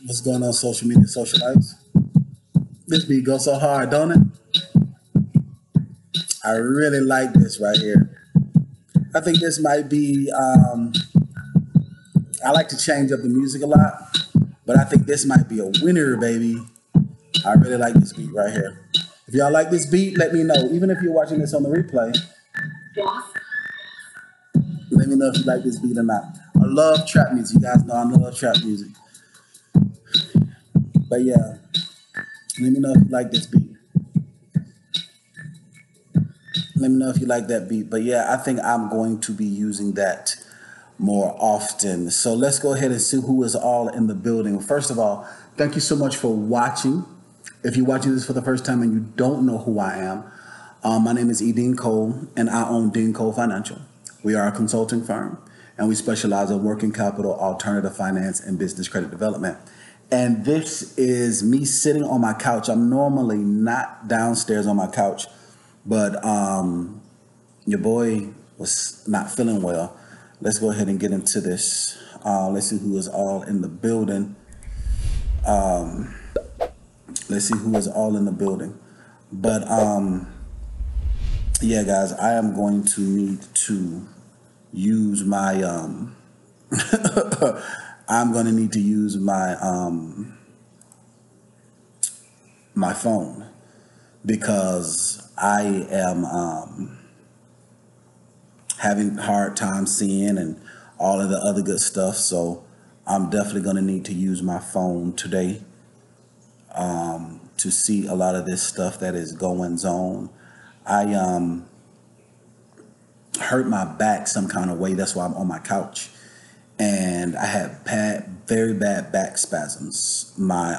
What's going on, social media socialites? This beat goes so hard, don't it? I really like this right here. I think this might be. I like to change up the music a lot, but I think this might be a winner, baby. I really like this beat right here. If y'all like this beat, let me know. Even if you're watching this on the replay, let me know if you like this beat or not. I love trap music. You guys know I love trap music. But yeah, let me know if you like this beat. Let me know if you like that beat. But yeah, I think I'm going to be using that more often. So let's go ahead and see who is all in the building. First of all, thank you so much for watching. If you're watching this for the first time and you don't know who I am, my name is E.DeanCole, and I own E.DeanCole Financial. We are a consulting firm, and we specialize in working capital, alternative finance, and business credit development. And this is me sitting on my couch. I'm normally not downstairs on my couch, but your boy was not feeling well. Let's go ahead and get into this. Let's see who is all in the building. Let's see who is all in the building. But yeah, guys, I am going to need to use my I'm going to need to use my my phone because I am having hard time seeing and all of the other good stuff. So I'm definitely going to need to use my phone today to see a lot of this stuff that is going on. I hurt my back some kind of way. That's why I'm on my couch. And I had very bad back spasms. My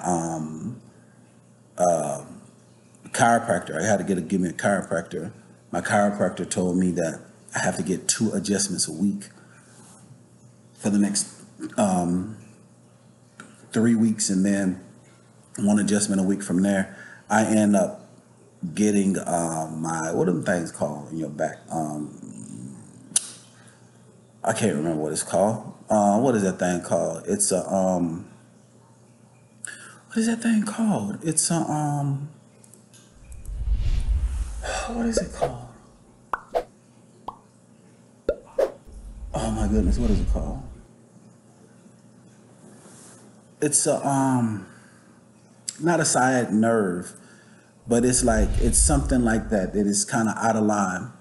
chiropractor, I had to give me a chiropractor. My chiropractor told me that I have to get 2 adjustments a week for the next 3 weeks, and then 1 adjustment a week from there. I end up getting my, what are them things called in your back? I can't remember what it's called. What is that thing called? It's a what is that thing called? It's a what is it called? Oh my goodness, what is it called? It's a not a sciatic nerve, but it's like it's something like that. It is kind of out of line,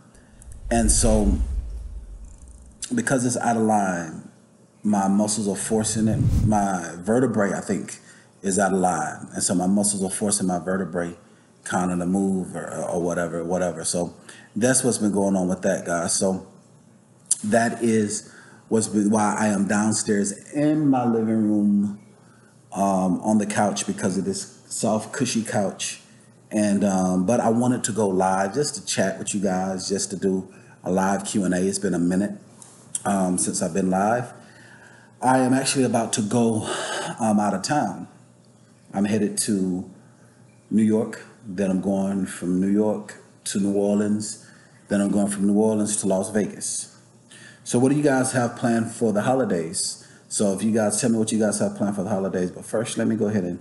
and so because it's out of line, my muscles are forcing it. My vertebrae, I think, is out of line, and so my muscles are forcing my vertebrae kind of to move or whatever. So that's what's been going on with that, guys. So that is why I am downstairs in my living room on the couch, because of this soft, cushy couch. And but I wanted to go live just to chat with you guys, just to do a live Q&A. It's been a minute since I've been live. I am actually about to go out of town. I'm headed to New York. Then I'm going from New York to New Orleans. Then I'm going from New Orleans to Las Vegas. So what do you guys have planned for the holidays? So if you guys tell me what you guys have planned for the holidays. But first, let me go ahead and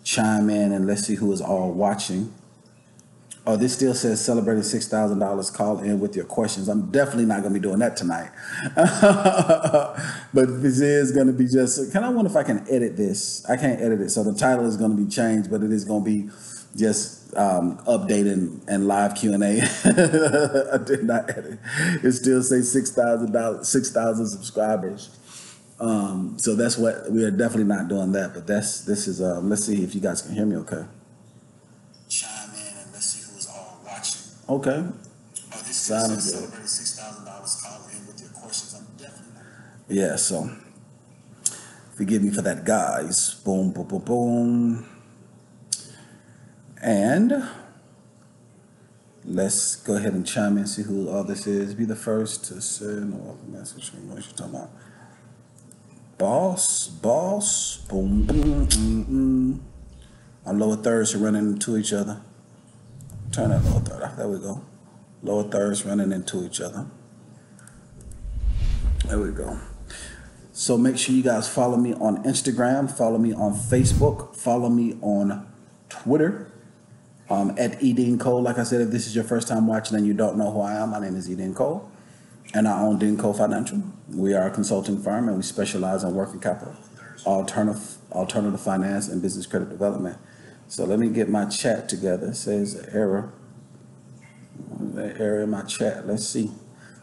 chime in and let's see who is all watching. Oh, this still says celebrating $6,000. Call in with your questions. I'm definitely not going to be doing that tonight. But this is going to be just. I wonder if I can edit this? I can't edit it, so the title is going to be changed, but it is going to be just updating and live Q&A. I did not edit. It still says $6,000, 6,000 subscribers. So that's what we are definitely not doing that. But this is. Let's see if you guys can hear me. Okay. Chime in and let's see who's all watching. Okay. Oh, this is celebrating $6,000. Call in with your questions. I'm definitely not. Yeah. So forgive me for that, guys. Boom, boom, boom, boom. And let's go ahead and chime in and see who all this is. Be the first to send all the message. What you talking about? Boss, boom, boom, Our lower thirds are running into each other. Turn that lower third off. There we go. Lower thirds running into each other. There we go. So make sure you guys follow me on Instagram, follow me on Facebook, follow me on Twitter. At E.DeanCole. Like I said, if this is your first time watching and you don't know who I am, my name is E.DeanCole, and I own E.DeanCole Financial. We are a consulting firm, and we specialize in working capital, alternative finance, and business credit development. So let me get my chat together. It says error. The error in my chat. Let's see.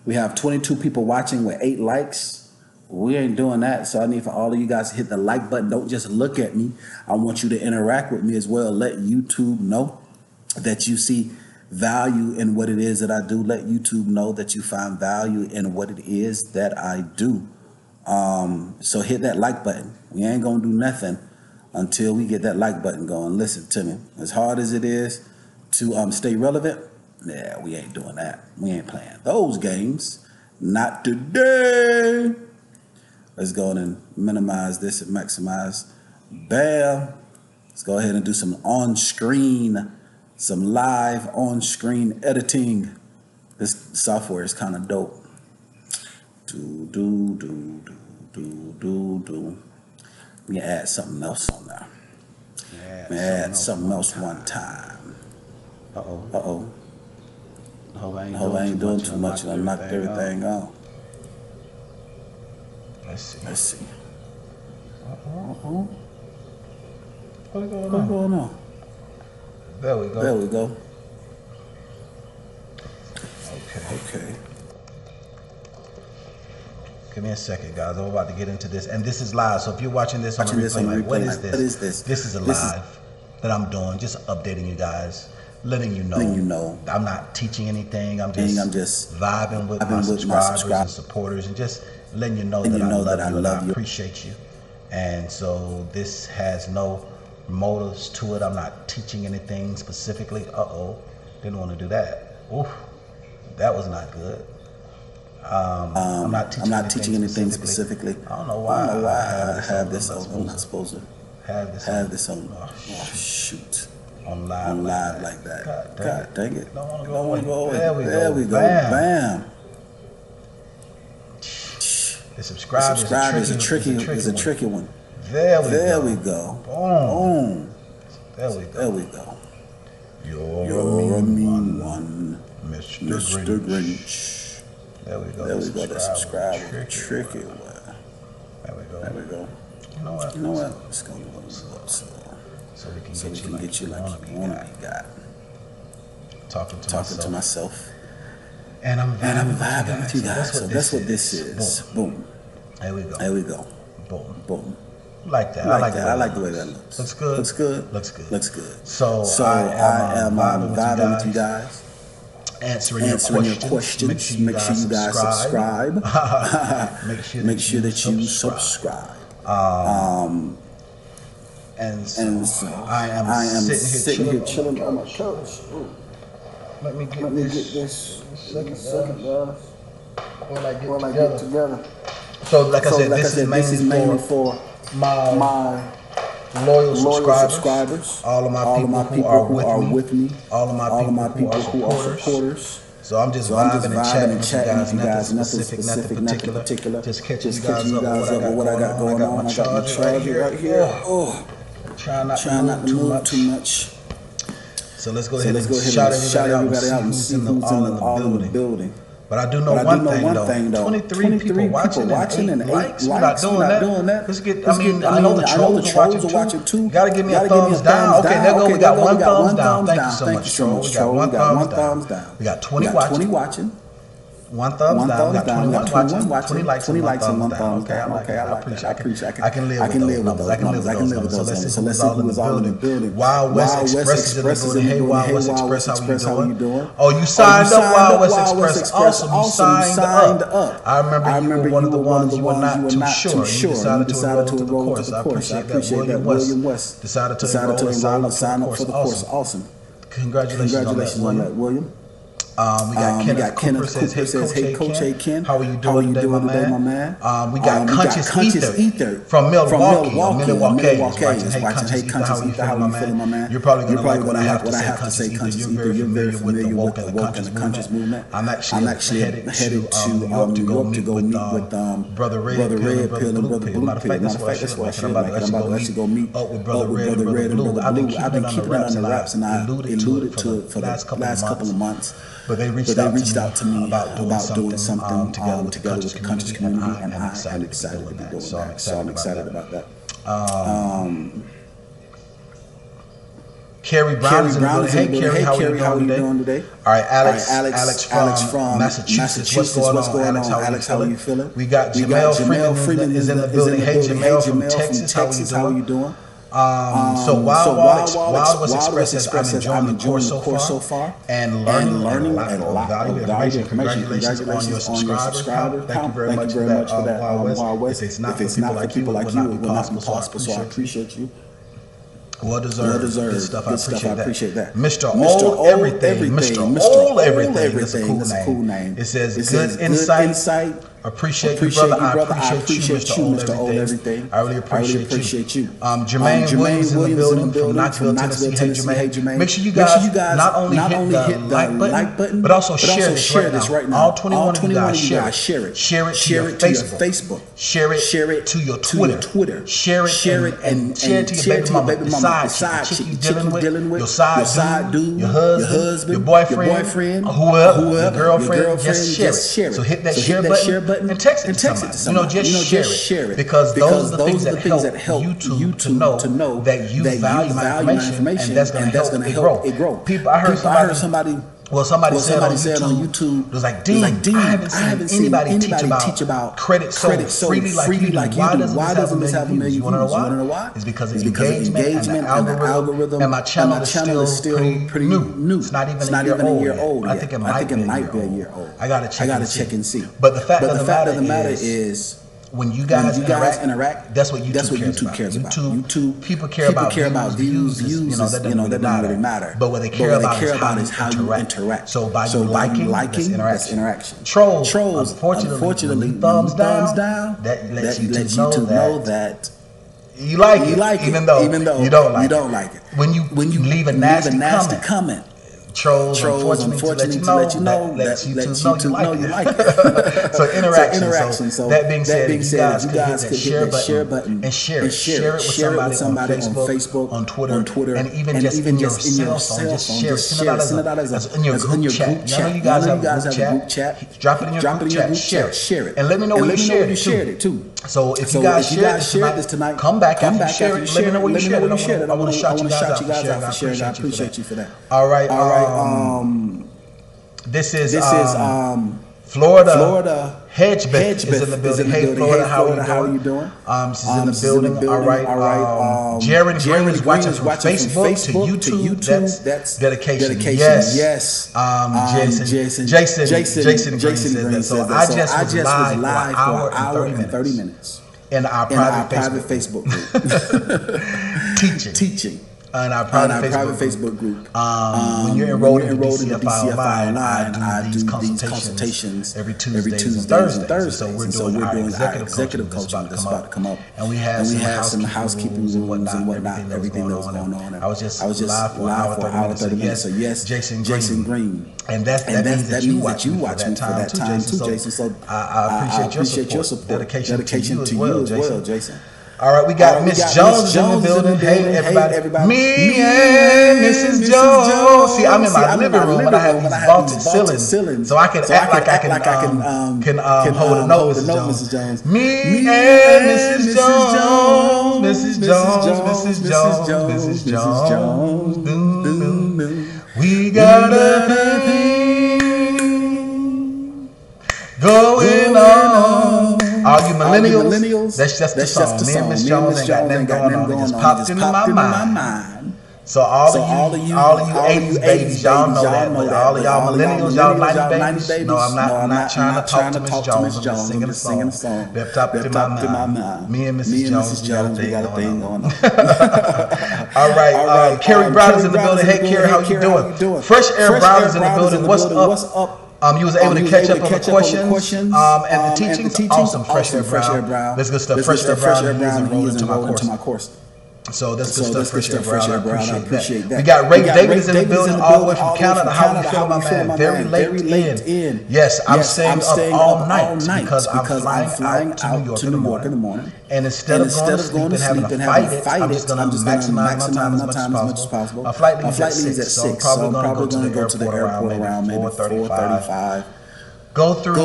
We have 22 people watching with 8 likes. We ain't doing that, so I need for all of you guys to hit the like button. Don't just look at me. I want you to interact with me as well. Let YouTube know that you see value in what it is that I do. Let YouTube know that you find value in what it is that I do. So hit that like button. We ain't gonna do nothing until we get that like button going. Listen to me. As hard as it is to stay relevant, yeah, we ain't doing that. We ain't playing those games. Not today. Let's go ahead and minimize this and maximize. Bam. Let's go ahead and do some on-screen, some live on-screen editing. This software is kind of dope. Let me add something else on there. Add something else one time. Uh-oh. Hope I ain't doing too much and I knocked everything out. Let's see. What's going on? There we go. Okay. Give me a second, guys. I'm about to get into this. And this is live. So if you're watching this on the replay, what is this? This is a live that I'm doing, just updating you guys, letting you know. I'm not teaching anything. I'm just vibing with my subscribers and supporters and just letting you know that I love you. I appreciate you. And so this has no motives to it. I'm not teaching anything specifically. Didn't want to do that. Oof, that was not good. I'm not teaching anything specifically. I don't know why I have this on. I'm not supposed to have this on. Oh, shoot. On live like that. God dang it. Don't want to go away. There we go. Bam. The subscribe is a tricky one. There we go. Boom. There we go. You're a mean one, Mr. Grinch. There we go. The subscribe is a tricky one. There we go. You know what? Let's go so we can get you like you want to be got. Talking to myself. And I'm vibing with you guys. So that's what this is. Boom. There we go. Boom. Like that. I like the way that looks. Looks good. So I am vibing with you guys. Answering your questions. Make sure you guys subscribe. Make sure that you subscribe. And so I am sitting here chilling on my couch. Let me get this second, guys. When I get together. So like I said, this is mainly for my loyal subscribers. All of my people who are with me. All of my people who are supporters. So I'm just vibing and chatting with you guys. Nothing specific, nothing particular. Just catching you guys up with what I got going on. I got my charger right here. Try not to move too much. So let's go ahead and shout everybody out and see who's all in the building. But I do know one thing though. 23 people watching and 8 likes. We're not doing that. Let's get. I mean, I know the trolls are watching too. You gotta give me a thumbs down. Okay, there go. We got one thumbs down. Thank you so much, troll. We got one thumbs down. We got 20 watching. One thumbs down. We got 21 watching. 20 likes and one thumbs down. Okay, I appreciate. I can live with those numbers. So let's see who's all in the building. Wild West Express is in the building. Hey, Wild West Express, how you doing? Oh, you signed up, Wild West Express. Awesome, you signed up. I remember you were one of the ones you were not too sure. You decided to enroll to the course. I appreciate that. William West decided to enroll and sign up for the course. Awesome. Congratulations on that, William. We got Kenneth Cooper says, hey, Coach A. Ken, how are you doing today, my man? We got Conscious Ether from Milwaukee. Hey, Conscious Ether, how are you feeling, my man? You're probably going to like what I have to say, Conscious Ether. You're very familiar with the woke and the conscious movement. I'm actually headed to New York to go meet with Brother Red Pill and Brother Blue Pill. Matter of fact, that's what I feel like. I'm about to actually go meet up with Brother Red and Brother Blue. I've been keeping it on the wraps, and I alluded to it for the last couple of months. But they reached out to me about doing something together with the conscious community, and I'm excited to be doing that. So I'm excited about that. Carrie Brown is in the building. Hey, Carrie, how are you doing today? All right, Alex from Massachusetts. What's going on, Alex? How are you feeling? We got Jamel Freeman is in the building. Hey, Jamel from Texas. How are you doing? So Wild West Express says, I'm enjoying the course so far and learning a lot of valuable information. Congratulations on your subscriber count. Thank you very much for that, Wild West. If it's not for people like you, it would not be possible, so I appreciate you. Well deserved. Good stuff. I appreciate that. Mr. Old Everything. That's a cool name. It says good insight. Appreciate you, brother. I appreciate you, Mr. Old Everything. I really appreciate you. Jermaine Williams in the building from Knoxville, Tennessee. Hey, Jermaine. Make sure you guys not only hit the like button, but also share this right now. All 21 of you guys share it. Share it to your Facebook. Share it to your Twitter. Share it and share it to your baby mama. The side chick you dealing with, your side dude, your husband, your boyfriend, whoever, your girlfriend, just share it. So hit that share button and text it to somebody. Just share it. Because those are the things that help you to know that you value my information, and that's going to help it grow. People, I heard somebody. Well, somebody said on YouTube, it was like, Dean, I haven't seen anybody teach about credit so freely like you do. Why doesn't this have a million views? You want to know why? It's because of engagement and the algorithm, and my channel is still pretty new. It's not even a year old. I think it might be a year old. I got to check and see. But the fact of the matter is, when you guys interact, that's what YouTube cares about. YouTube people care about views. That doesn't really matter. But what they care about is how you interact. So by you liking, that's interaction. Trolls, unfortunately, thumbs down. That lets you to know that you like it, even though you don't like it. When you leave a nasty comment. Trolls unfortunately to let you know you like it. So interaction. So that being said, you guys could hit that share button and share it. Share it with somebody on Facebook, on Twitter, and even in your cell phone. Just share it. Send it out as in your group chat. I know you guys have a group chat. Drop it in your group chat. Share it. And let me know where you shared it too. So if you guys shared this tonight, come back after you share it. Let me know where you shared it. I want to shout you guys out for sharing. I appreciate you for that. All right. This is Florida Hedgebeth is in the building. Hey, Florida, how are you doing? She's in the building. All right. Jaron Green is watching from Facebook to YouTube. That's dedication. Yes. Jason Green said that. So I just was live for an hour and 30 minutes in our private Facebook group. Teaching. In our private Facebook group. When you're enrolled in the DCFI online, I do these consultations every Tuesdays and Thursdays. So we're doing our executive coaching that's about to come up. And we have some housekeeping rules and whatnot, everything that was going on. I was just live for an hour 30 minutes. So yes, Jason Green. And that means that you watch me for that time too, Jason. So I appreciate your support. Dedication to you as well, Jason. All right, we got Miss Jones in the building. Hey, everybody. Me and Mrs. Jones. See, I'm in my living room, but I have these vaulted ceilings, so I can act like I can hold a note, Mrs. Jones. Me and Mrs. Jones, Mrs. Jones, Mrs. Jones, Mrs. Jones. We got a thing going on. All you millennials, that's just the song. Me and Miss Jones ain't got nothing going on. It just popped into my mind. So all of you 80s babies, y'all know that. But all of y'all millennials, y'all 90s babies. No, I'm not trying to talk to Miss Jones. I'm just singing a song. That popped into my mind. Me and Mrs. Jones, we got a thing going on. All right, Carrie Brown is in the building. Hey, Carrie, how you doing? Fresh Air Brown is in the building. What's up? You was able to catch up on the questions and the teachings. Awesome, Fresh Air Brown. That's good stuff. Fresh Air Brown, he is enrolled into my course. So that's good stuff, Fresh Air Brown. I appreciate that. We got Ray Davis in the building, all the way from Canada. How you feel, my man? Very late in. Yes, I'm staying up all night because I'm flying out to New York in the morning. And instead of going to sleep and having to fight it, I'm just going to maximize my time as much as possible. My flight leaves at 6, so I'm probably going to go to the airport around maybe 4:35. Go through,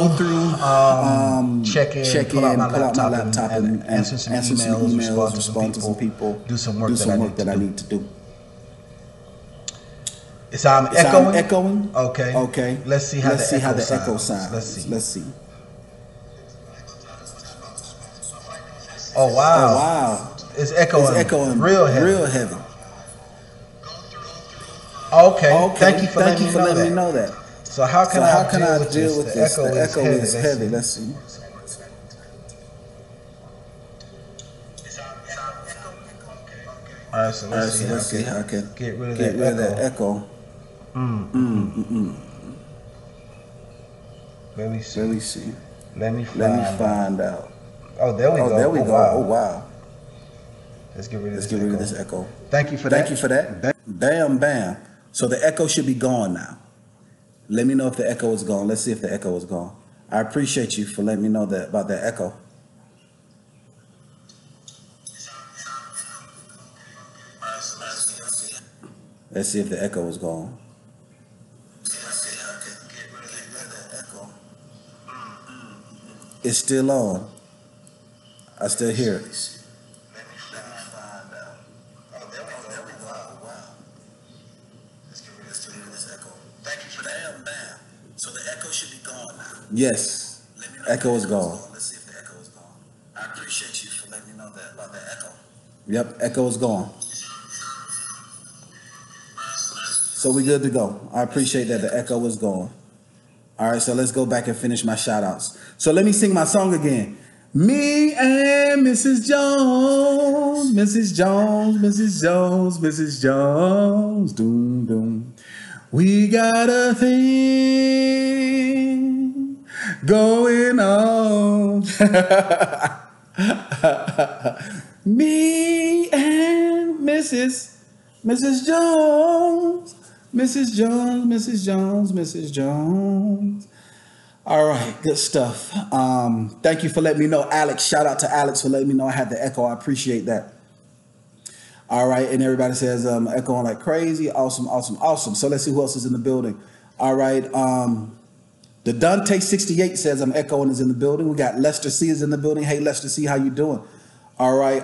check in, pull out my laptop and answer some emails, respond to some people, do some work that I need to do. It's echoing. Okay. Let's see how the echo sounds. Let's see. Oh wow. It's echoing real heavy. Okay. Thank you for letting me know that. So how can I deal with this? The echo is heavy. Let's see. All right, so let's see how I can get rid of that echo. Let me see. Let me find out. Oh, there we go. Oh wow. Let's get rid of this echo. Thank you for that. Bam. So the echo should be gone now. Let me know if the echo is gone. Let's see if the echo is gone. I appreciate you for letting me know about that echo. Let's see if the echo is gone. It's still on. I still hear it. Yes, echo is gone. Let's see if the echo is gone. I appreciate you for letting me know about that echo. Yep, echo is gone. So we good to go. I appreciate that the echo is gone. All right, so let's go back and finish my shout outs. So let me sing my song again. Me and Mrs. Jones, Mrs. Jones, Mrs. Jones, Mrs. Jones, doom, doom. We got a thing going on. Me and Mrs. Jones, Mrs. Jones, Mrs. Jones, Mrs. Jones. All right, good stuff. Thank you for letting me know, Alex. Shout out to Alex for letting me know I had the echo. I appreciate that. All right, and everybody says echoing like crazy. Awesome. So let's see who else is in the building. All right, the Dante 68 says I'm echoing is in the building. We got Lester C is in the building. Hey, Lester C, how you doing? All right,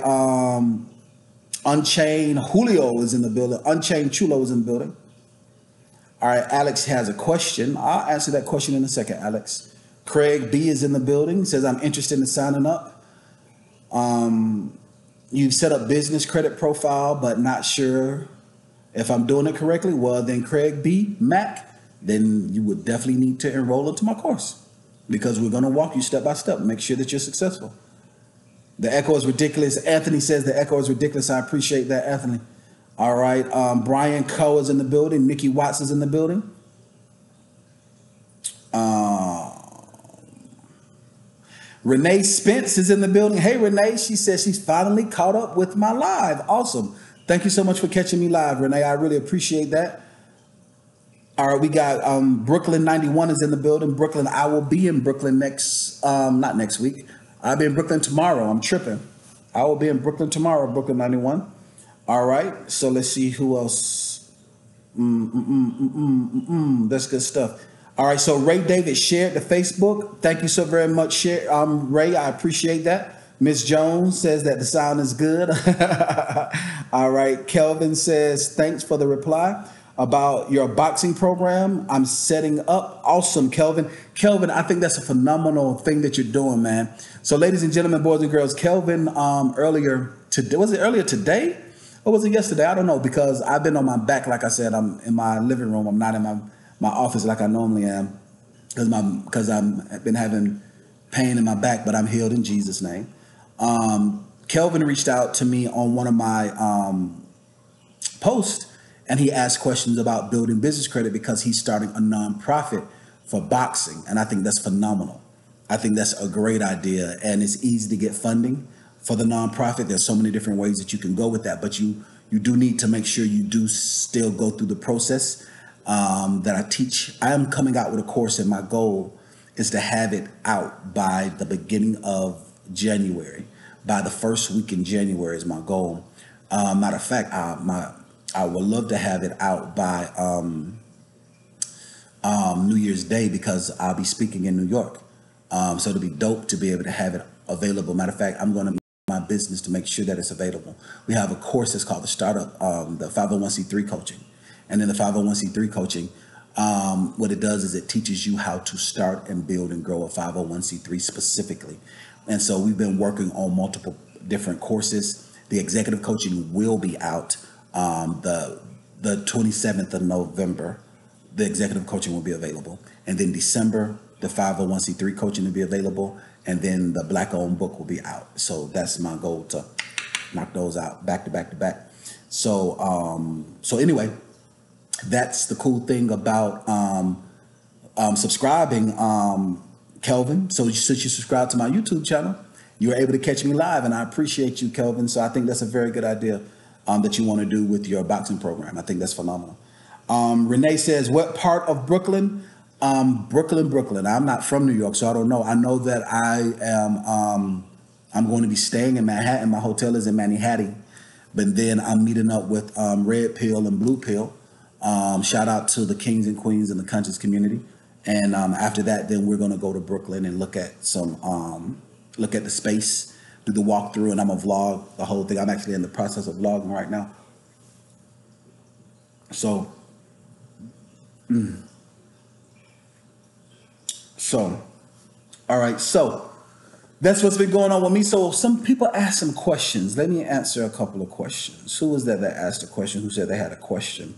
Unchained Julio is in the building. Unchained Chulo is in the building. All right, Alex has a question. I'll answer that question in a second, Alex. Craig B is in the building. He says I'm interested in signing up. You've set up business credit profile, but not sure if I'm doing it correctly. Well, then Craig B, Mac, then you would definitely need to enroll into my course because we're going to walk you step by step, make sure that you're successful. The echo is ridiculous. Anthony says the echo is ridiculous. I appreciate that, Anthony. All right. Brian Coe is in the building. Mickey Watts is in the building. Renee Spence is in the building. Hey, Renee. She says she's finally caught up with my live. Awesome. Thank you so much for catching me live, Renee. I really appreciate that. All right. We got Brooklyn 91 is in the building. Brooklyn, I will be in Brooklyn not next week. I'll be in Brooklyn tomorrow. I'm tripping. I will be in Brooklyn tomorrow, Brooklyn 91. All right. So let's see who else. That's good stuff. All right. So Ray David shared the Facebook. Thank you so very much, Ray. I appreciate that. Miss Jones says that the sound is good. All right. Kelvin says, thanks for the reply about your boxing program. I'm setting up. Awesome, Kelvin. Kelvin, I think that's a phenomenal thing that you're doing, man. So ladies and gentlemen, boys and girls, Kelvin, earlier today, was it earlier today or was it yesterday? I don't know, because I've been on my back. Like I said, I'm in my living room. I'm not in my office like I normally am because I've been having pain in my back, but I'm healed in Jesus' name. Kelvin reached out to me on one of my posts, and he asked questions about building business credit because he's starting a nonprofit for boxing. And I think that's phenomenal. I think that's a great idea. And it's easy to get funding for the nonprofit. There's so many different ways that you can go with that. But you do need to make sure you do still go through the process that I teach. I am coming out with a course, and my goal is to have it out by the beginning of January. By the first week in January is my goal. Matter of fact, I would love to have it out by New Year's Day, because I'll be speaking in New York. So it'll be dope to be able to have it available. Matter of fact, I'm going to my business to make sure that it's available. We have a course that's called the Startup, the 501c3 coaching. And in the 501c3 coaching, what it does is it teaches you how to start and build and grow a 501c3 specifically. And so we've been working on multiple different courses. The executive coaching will be out the 27th of November. The executive coaching will be available. And then December, the 501c3 coaching will be available. And then the Black-owned book will be out. So that's my goal, to knock those out back to back to back. So anyway, that's the cool thing about subscribing, Kelvin. So since you subscribe to my YouTube channel, you're able to catch me live, and I appreciate you, Kelvin. So I think that's a very good idea that you want to do with your boxing program. I think that's phenomenal. Renee says, what part of Brooklyn? Brooklyn. I'm not from New York, so I don't know. I know that I'm going to be staying in Manhattan. My hotel is in Manhattan, but then I'm meeting up with Red Pill and Blue Pill. Shout out to the kings and queens in the conscious community. And after that, then we're going to go to Brooklyn and look at the space, do the walkthrough, and I'm going to vlog the whole thing. I'm actually in the process of vlogging right now. So, all right. So that's what's been going on with me. So some people asked some questions. Let me answer a couple of questions. Who was that asked a question? Who said they had a question?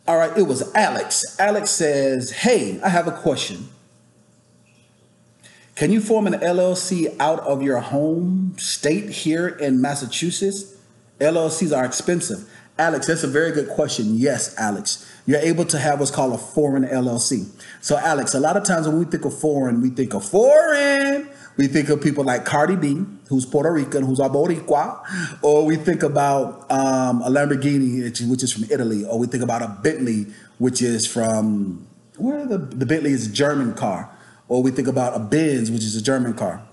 All right. It was Alex. Alex says, hey, I have a question. Can you form an LLC out of your home state here in Massachusetts? LLCs are expensive. Alex, that's a very good question. Yes, Alex. You're able to have what's called a foreign LLC. So, Alex, a lot of times when we think of foreign, we think of people like Cardi B, who's Puerto Rican, who's a Boricua, or we think about a Lamborghini, which is from Italy, or we think about a Bentley, which is from, the Bentley is a German car, or we think about a Benz, which is a German car.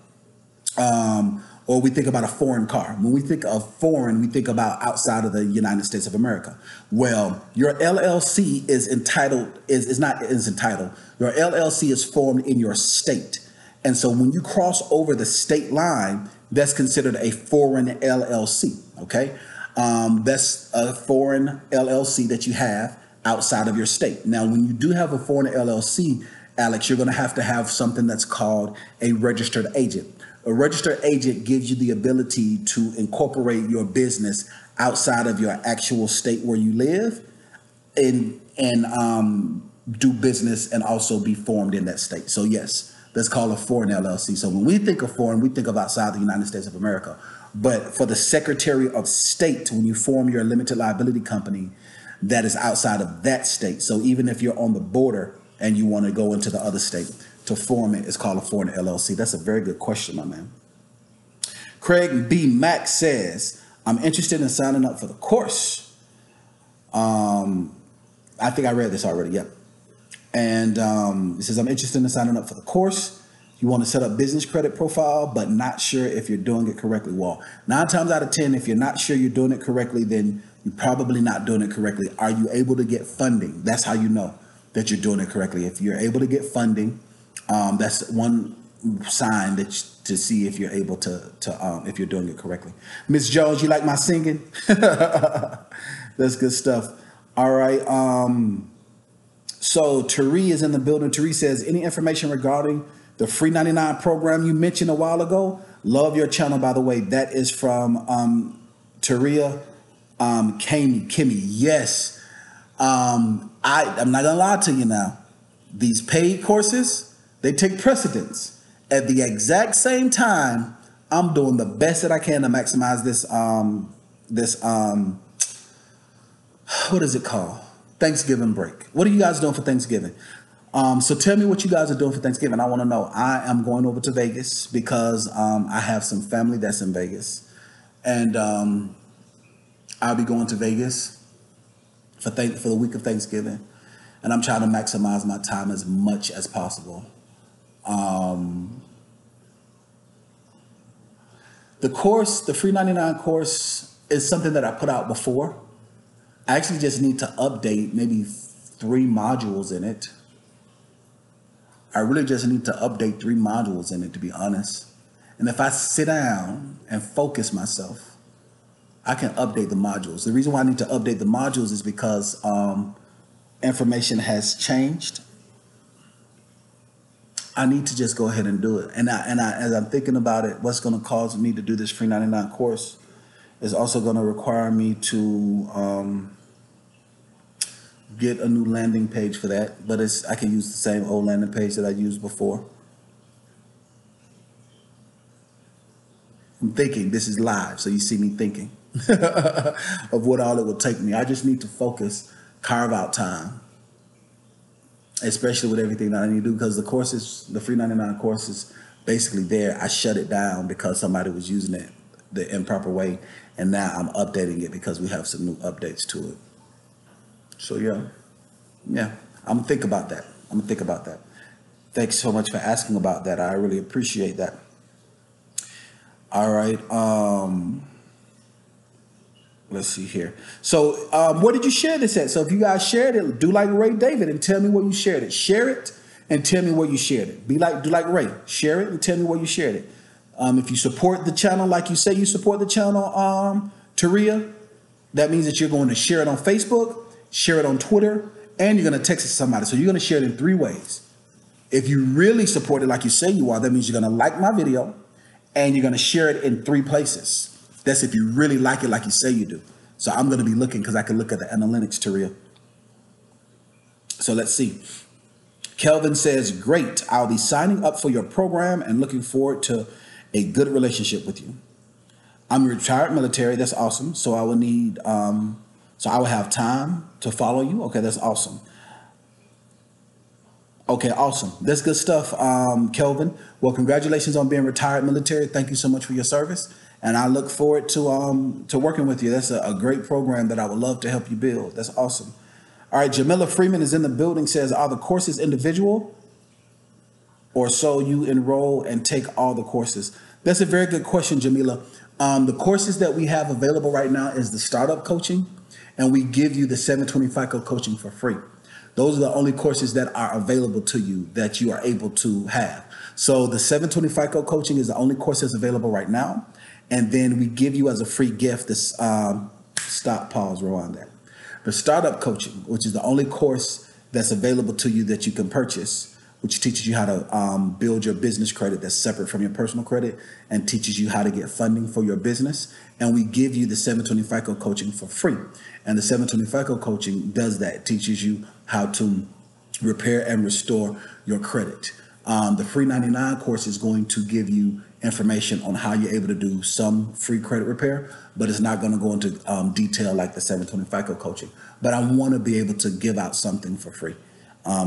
Or we think about a foreign car. When we think of foreign, we think about outside of the United States of America. Well, your LLC is entitled. Your LLC is formed in your state. And so when you cross over the state line, that's considered a foreign LLC, okay? That's a foreign LLC that you have outside of your state. Now, when you do have a foreign LLC, Alex, you're gonna have to have something that's called a registered agent. A registered agent gives you the ability to incorporate your business outside of your actual state where you live and do business and also be formed in that state. So yes, that's called a foreign LLC. So when we think of foreign, we think of outside the United States of America. But for the Secretary of State, when you form your limited liability company, that is outside of that state. So even if you're on the border and you want to go into the other state, to form it is called a foreign LLC. That's a very good question, my man. Craig B. Mack says, I'm interested in signing up for the course. I think I read this already. Yep. And it says, I'm interested in signing up for the course. You want to set up business credit profile, but not sure if you're doing it correctly. Well, 9 times out of 10, if you're not sure you're doing it correctly, then you're probably not doing it correctly. Are you able to get funding? That's how you know that you're doing it correctly. If you're able to get funding, that's one sign that to see if you're able to if you're doing it correctly. Miss Jones, you like my singing? That's good stuff. All right. So Tari is in the building. Tari says, any information regarding the free 99 program you mentioned a while ago? Love your channel, by the way. That is from Taria Kimmy. Yes. I'm not gonna lie to you now. These paid courses, they take precedence. At the exact same time, I'm doing the best that I can to maximize this what is it called? Thanksgiving break. What are you guys doing for Thanksgiving? So tell me what you guys are doing for Thanksgiving. I want to know. I am going over to Vegas because I have some family that's in Vegas, and I'll be going to Vegas for the week of Thanksgiving, and I'm trying to maximize my time as much as possible. The course, the free 99 course, is something that I put out before. I actually just need to update maybe 3 modules in it. I really just need to update 3 modules in it, to be honest. And if I sit down and focus myself, I can update the modules. The reason why I need to update the modules is because information has changed. I need to just go ahead and do it. And as I'm thinking about it, what's going to cause me to do this free 99 course is also going to require me to get a new landing page for that. But I can use the same old landing page that I used before. I'm thinking, this is live, so you see me thinking of what all it will take me. I just need to focus, carve out time, especially with everything that I need to do, because the courses, the free 99 course is basically there. I shut it down because somebody was using it the improper way, and now I'm updating it because we have some new updates to it. So yeah, I'm gonna think about that. Thanks so much for asking about that. I really appreciate that. All right. Let's see here. So where did you share this at? So if you guys shared it, do like Ray David and tell me where you shared it. Share it and tell me where you shared it. Do like Ray. Share it and tell me where you shared it. If you support the channel like you say you support the channel, Taria, that means that you're going to share it on Facebook, share it on Twitter, and you're going to text it to somebody. So you're going to share it in 3 ways. If you really support it like you say you are, that means you're going to like my video and you're going to share it in 3 places. That's if you really like it like you say you do. So I'm going to be looking because I can look at the analytics, Taria. So let's see. Kelvin says, great. I'll be signing up for your program and looking forward to a good relationship with you. I'm retired military. That's awesome. So I will need, so I will have time to follow you. Okay, that's awesome. Okay, awesome. That's good stuff, Kelvin. Well, congratulations on being retired military. Thank you so much for your service. And I look forward to working with you. That's a great program that I would love to help you build. That's awesome. All right, Jamila Freeman is in the building, says, are the courses individual or so you enroll and take all the courses? That's a very good question, Jamila. The courses that we have available right now is the startup coaching, and we give you the 720 FICO coaching for free. Those are the only courses that are available to you that you are able to have. So the 720 FICO coaching is the only course that's available right now. And then we give you as a free gift this, rewind that. The startup coaching, which is the only course that's available to you that you can purchase, which teaches you how to build your business credit that's separate from your personal credit and teaches you how to get funding for your business. And we give you the 720 FICO coaching for free. And the 720 FICO coaching does that. It teaches you how to repair and restore your credit. The free 99 course is going to give you information on how you're able to do some free credit repair, but it's not going to go into detail like the 720 FICO coaching. But I want to be able to give out something for free.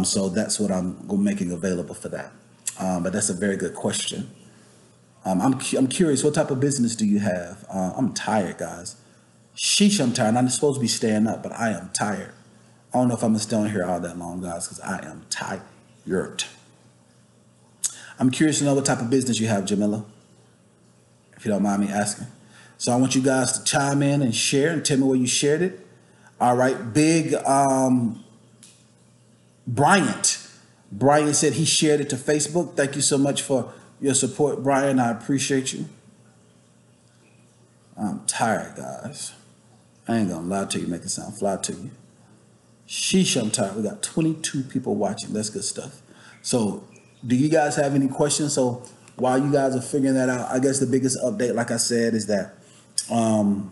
So that's what I'm making available for that. But that's a very good question. I'm curious, what type of business do you have? I'm tired, guys. Sheesh, I'm tired. I'm supposed to be staying up, but I am tired. I don't know if I'm going to stay on here all that long, guys, because I am tired. I'm curious to know what type of business you have, Jamila, if you don't mind me asking. So I want you guys to chime in and share and tell me where you shared it. All right, big Bryant. Brian said he shared it to Facebook. Thank you so much for your support, Brian. I appreciate you. I'm tired, guys. I ain't gonna lie to you, make it sound fly to you. Sheesh, I'm tired. We got 22 people watching. That's good stuff. So do you guys have any questions? So while you guys are figuring that out, I guess the biggest update, like I said, is that I'm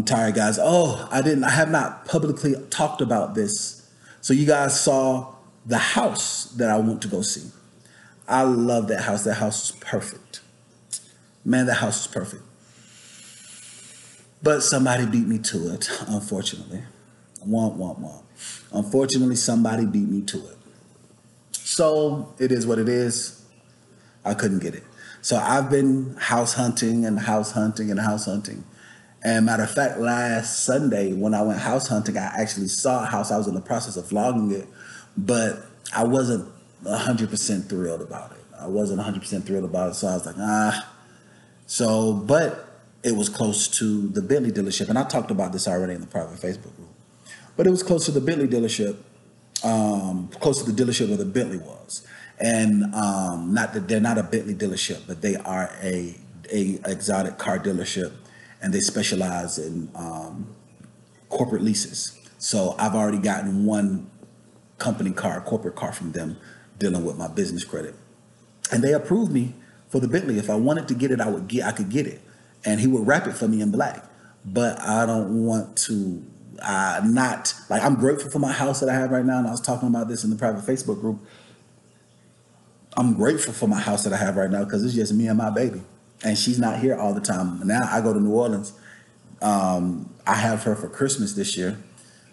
tired, guys. Oh, I have not publicly talked about this. So you guys saw the house that I want to go see. I love that house. That house is perfect. Man, that house is perfect. But somebody beat me to it, unfortunately. Womp. Unfortunately, somebody beat me to it. So it is what it is. I couldn't get it. So I've been house hunting. And matter of fact, last Sunday when I went house hunting, I actually saw a house. I was in the process of vlogging it, but I wasn't 100% thrilled about it. So I was like, So, but it was close to the Bentley dealership. And I talked about this already in the private Facebook group. But it was close to the Bentley dealership, close to the dealership where the Bentley was. And not that they're not a Bentley dealership, but they are a exotic car dealership. And they specialize in corporate leases. So I've already gotten one corporate car from them dealing with my business credit. And they approved me for the Bentley. If I wanted to get it, I could get it. And he would wrap it for me in black. But I don't want to, I'm grateful for my house that I have right now. And I was talking about this in the private Facebook group. I'm grateful for my house that I have right now because it's just me and my baby. And she's not here all the time. Now I go to New Orleans. I have her for Christmas this year.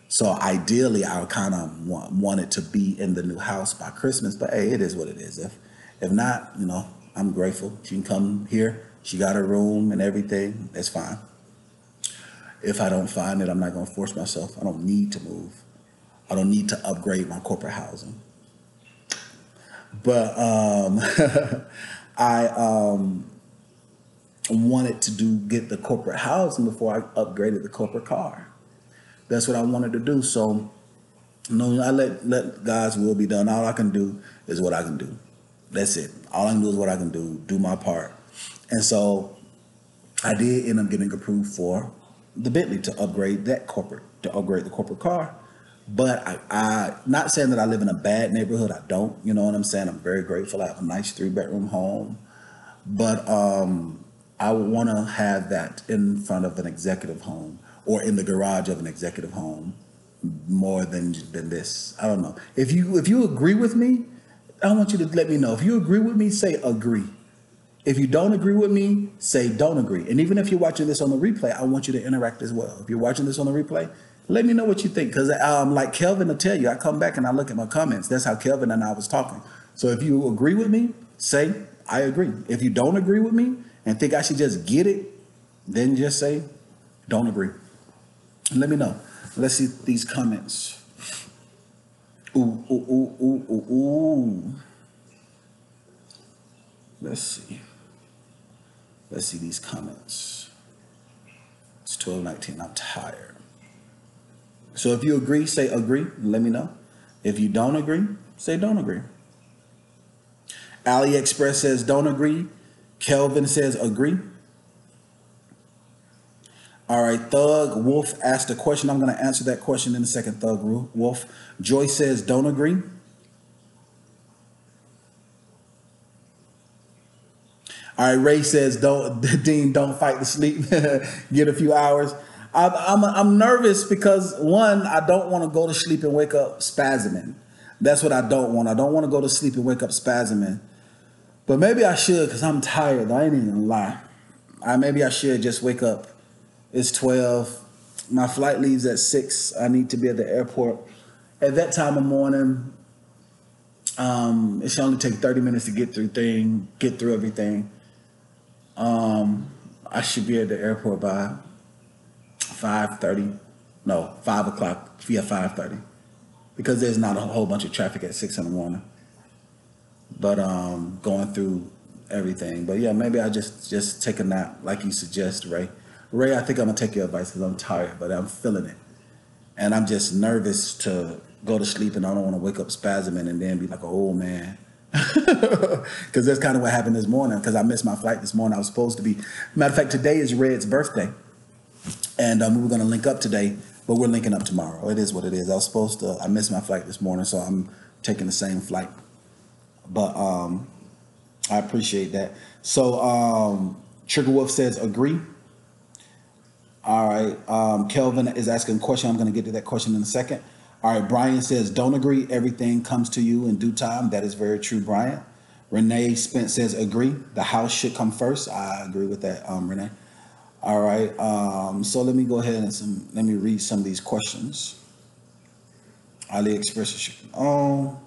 So ideally, I kind of want it to be in the new house by Christmas. But hey, it is what it is. If not, I'm grateful. She can come here. She got her room and everything. That's fine. If I don't find it, I'm not going to force myself. I don't need to move. I don't need to upgrade my corporate housing. But I wanted to get the corporate housing before I upgraded the corporate car. That's what I wanted to do. So, I let God's will be done. All I can do is what I can do. That's it. All I can do is what I can do my part. And so I did end up getting approved for the Bentley to upgrade the corporate car. But I not saying that I live in a bad neighborhood. I don't. You know what I'm saying? I'm very grateful. I have a nice 3-bedroom home. But I want to have that in front of an executive home or in the garage of an executive home more than this. I don't know. If you agree with me, I want you to let me know. If you agree with me, say agree. If you don't agree with me, say don't agree. And even if you're watching this on the replay, I want you to interact as well. If you're watching this on the replay, let me know what you think. Because like Kelvin will tell you, I come back and I look at my comments. That's how Kelvin and I was talking. So if you agree with me, say I agree. If you don't agree with me and think I should just get it, then just say don't agree. Let me know. Let's see these comments. Ooh. Let's see these comments. It's 12:19. I'm tired. So if you agree, say agree. Let me know. If you don't agree, say don't agree. AliExpress says don't agree. Kelvin says agree. All right, Thug Wolf asked a question. I'm going to answer that question in a second, Thug Wolf. Joyce says don't agree. All right, Ray says Dean, don't fight the sleep. Get a few hours. I'm nervous because one, I don't want to go to sleep and wake up spasming. That's what I don't want. I don't want to go to sleep and wake up spasming. But maybe I should because I'm tired. I ain't even gonna lie. Maybe I should just wake up. It's 12. My flight leaves at 6. I need to be at the airport at that time of morning. It should only take 30 minutes to get through everything. I should be at the airport by 5:30. No, 5 o'clock. Yeah, 5:30. Because there's not a whole bunch of traffic at 6 in the morning. but going through everything. But yeah, maybe I just take a nap like you suggest, Ray. Ray, I think I'm gonna take your advice because I'm tired, but I'm feeling it, and I'm just nervous to go to sleep, and I don't want to wake up spasming and then be like an old man. Because that's kind of what happened this morning. Because I missed my flight this morning. I was supposed to be. Matter of fact, today is Red's birthday, and we were gonna link up today, but we're linking up tomorrow. It is what it is. I missed my flight this morning, so I'm taking the same flight. But I appreciate that. So Trigger Wolf says agree. All right. Kelvin is asking a question. I'm going to get to that question in a second. All right. Brian says don't agree. Everything comes to you in due time. That is very true, Brian. Renee Spence says agree. The house should come first. I agree with that, Renee. All right. So let me go ahead and let me read some of these questions. AliExpress is on.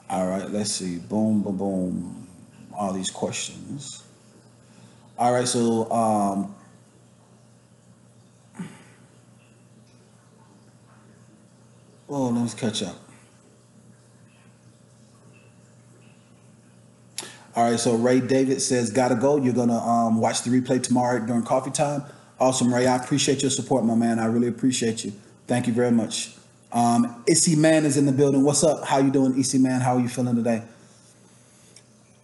All right, let's see. Boom, boom, boom. All these questions. All right, so let's catch up. All right, so Ray David says, gotta go. You're gonna watch the replay tomorrow during coffee time. Awesome, Ray. I appreciate your support, my man. I really appreciate you. Thank you very much. Issy Man is in the building. What's up? How you doing, Issy Man? How are you feeling today?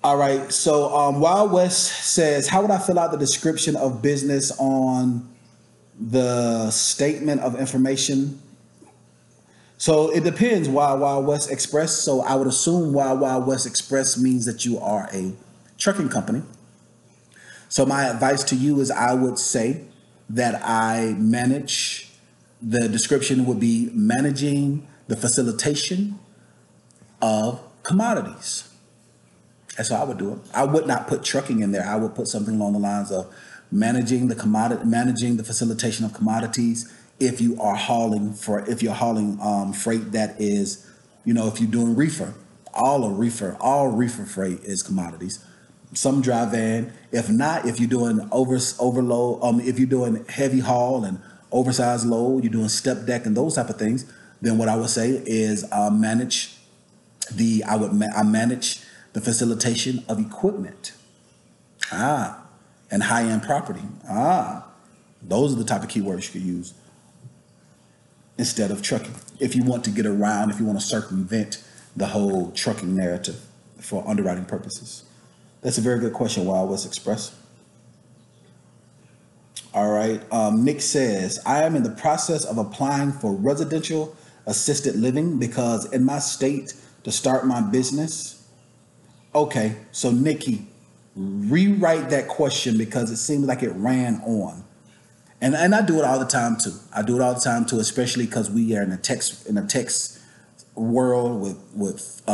All right. So Wild West says, how would I fill out the description of business on the statement of information? So it depends. Wild West Express. So I would assume Wild West Express means that you are a trucking company. So my advice to you is I would say that I manage. The description would be managing the facilitation of commodities. That's how I would do it. I would not put trucking in there. I would put something along the lines of managing the facilitation of commodities. If you are hauling freight that is, if you're doing reefer, all reefer freight is commodities. Some dry van. If not, if you're doing overload, if you're doing heavy haul and oversized load, you're doing step deck and those type of things, then what I would say is I manage the facilitation of equipment. And high-end property. Those are the type of keywords you could use instead of trucking. If you want to get around, if you want to circumvent the whole trucking narrative for underwriting purposes. That's a very good question, Wild West Express. All right. Nick says, I am in the process of applying for residential assisted living because in my state to start my business. Okay. So Nikki, rewrite that question because it seems like it ran on. And I do it all the time too. Especially because we are in a text world with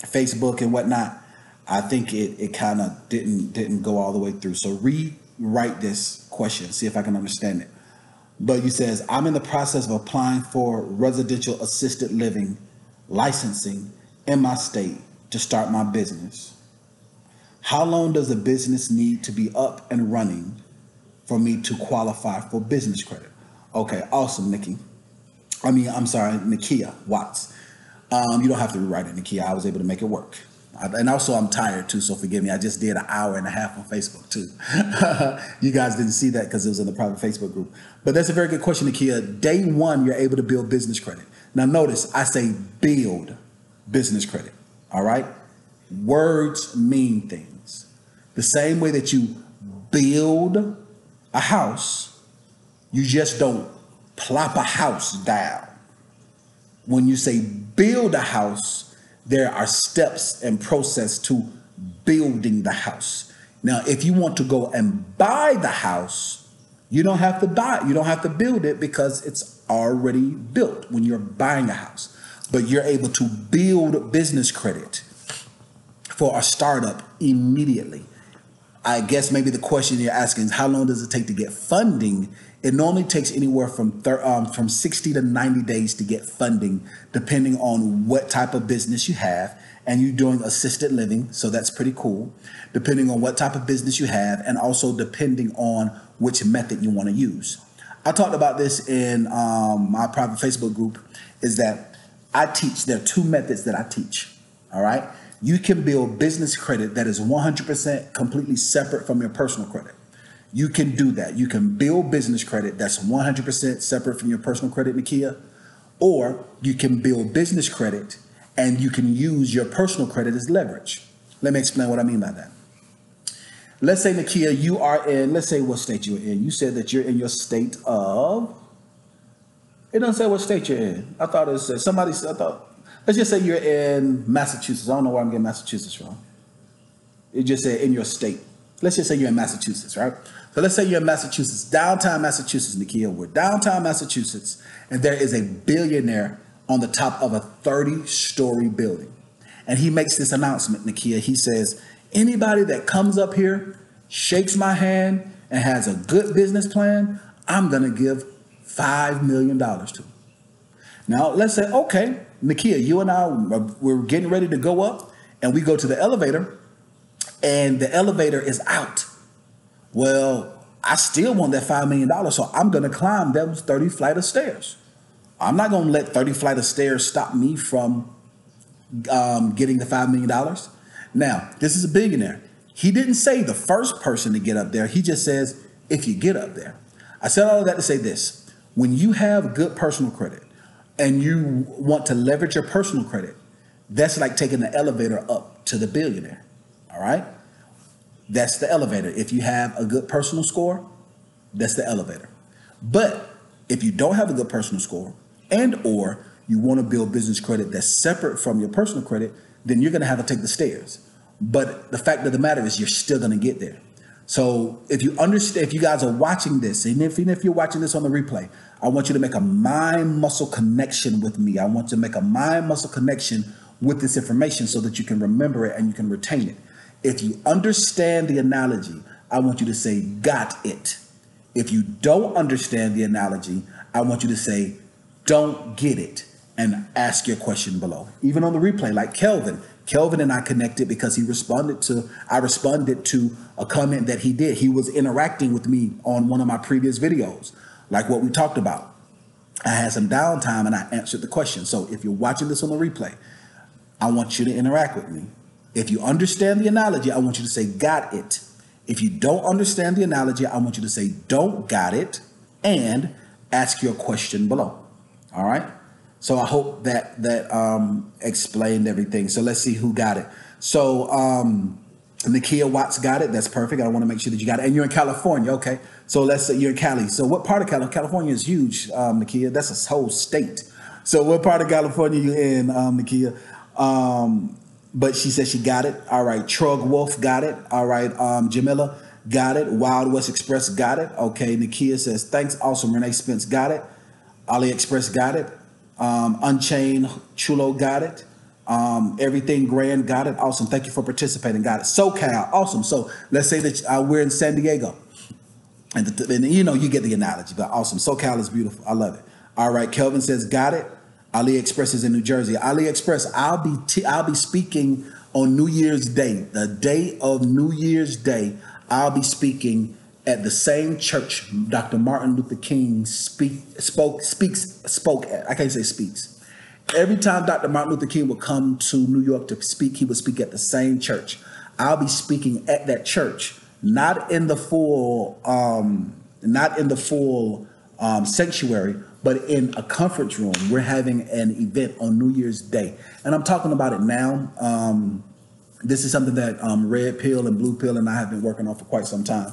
Facebook and whatnot. I think it kind of didn't go all the way through. So rewrite this question, see if I can understand it. But you says, I'm in the process of applying for residential assisted living licensing in my state to start my business. How long does a business need to be up and running for me to qualify for business credit? Okay, awesome, Nikki. Nikia Watts. You don't have to rewrite it, Nikia. I was able to make it work. And also, I'm tired too, so forgive me. I just did an hour and a half on Facebook too. You guys didn't see that because it was in the private Facebook group. But that's a very good question, Nikia. Day one, you're able to build business credit. Now, notice I say build business credit. All right? Words mean things. The same way that you build a house, you just don't plop a house down. When you say build a house, there are steps and process to building the house. Now, if you want to go and buy the house, you don't have to build it because it's already built when you're buying a house. But you're able to build business credit for a startup immediately. I guess maybe the question you're asking is how long does it take to get funding? It normally takes anywhere from 60 to 90 days to get funding, depending on what type of business you have. And you're doing assisted living, so that's pretty cool. Depending on what type of business you have, and also depending on which method you want to use. I talked about this in my private Facebook group, is that I teach, there are two methods that I teach, all right? You can build business credit that is 100% completely separate from your personal credit. You can do that. You can build business credit that's 100% separate from your personal credit, Nakia, or you can build business credit and you can use your personal credit as leverage. Let me explain what I mean by that. Let's say, Nakia, you are in, let's say what state you're in. You said that you're in your state of, it doesn't say what state you're in. I thought it said, somebody said, let's just say you're in Massachusetts. I don't know where I'm getting Massachusetts from. It just said in your state. Let's just say you're in Massachusetts, right? So let's say you're in Massachusetts, downtown Massachusetts, Nakia. We're downtown Massachusetts, and there is a billionaire on the top of a 30-story building. And he makes this announcement, Nakia. He says, anybody that comes up here, shakes my hand, and has a good business plan, I'm going to give $5 million to. Now, let's say, okay, Nakia, you and I, we're getting ready to go up, and we go to the elevator, and the elevator is out. Well, I still want that $5 million, so I'm going to climb those 30 flight of stairs. I'm not going to let 30 flight of stairs stop me from getting the $5 million. Now, this is a billionaire. He didn't say the first person to get up there. He just says, if you get up there. I said all of that to say this. When you have good personal credit and you want to leverage your personal credit, that's like taking the elevator up to the billionaire. All right? That's the elevator. If you have a good personal score, that's the elevator. But if you don't have a good personal score and or you want to build business credit that's separate from your personal credit, then you're going to have to take the stairs. But the fact of the matter is you're still going to get there. So if you understand, if you guys are watching this, and even if you're watching this on the replay, I want you to make a mind-muscle connection with me. I want to make a mind-muscle connection with this information so that you can remember it and you can retain it. If you understand the analogy, I want you to say, got it. If you don't understand the analogy, I want you to say, don't get it, and ask your question below. Even on the replay, like Kelvin and I connected because I responded to a comment that he did. He was interacting with me on one of my previous videos, like what we talked about. I had some downtime and I answered the question. So if you're watching this on the replay, I want you to interact with me. If you understand the analogy, I want you to say, got it. If you don't understand the analogy, I want you to say, don't got it, and ask your question below. All right? So I hope that explained everything. So let's see who got it. So Nakia Watts got it. That's perfect. I want to make sure that you got it. And you're in California. Okay. So let's say you're in Cali. So what part of California? California is huge, Nakia. That's a whole state. So what part of California you in, Nakia? But she said she got it. All right. Trug Wolf got it. All right. Jamila got it. Wild West Express got it. Okay. Nakia says, thanks. Awesome. Renee Spence got it. AliExpress got it. Unchained Chulo got it. Everything Grand got it. Awesome. Thank you for participating. Got it. SoCal. Awesome. So let's say that we're in San Diego. And you know, you get the analogy, but awesome. SoCal is beautiful. I love it. All right. Kelvin says, got it. AliExpress is in New Jersey. AliExpress, I'll be speaking on New Year's Day. The day of New Year's Day, I'll be speaking at the same church Dr. Martin Luther King spoke at. I can't say speaks. Every time Dr. Martin Luther King would come to New York to speak, he would speak at the same church. I'll be speaking at that church, not in the full sanctuary, but in a conference room. We're having an event on New Year's Day, and I'm talking about it now. This is something that Red Pill and Blue Pill and I have been working on for quite some time.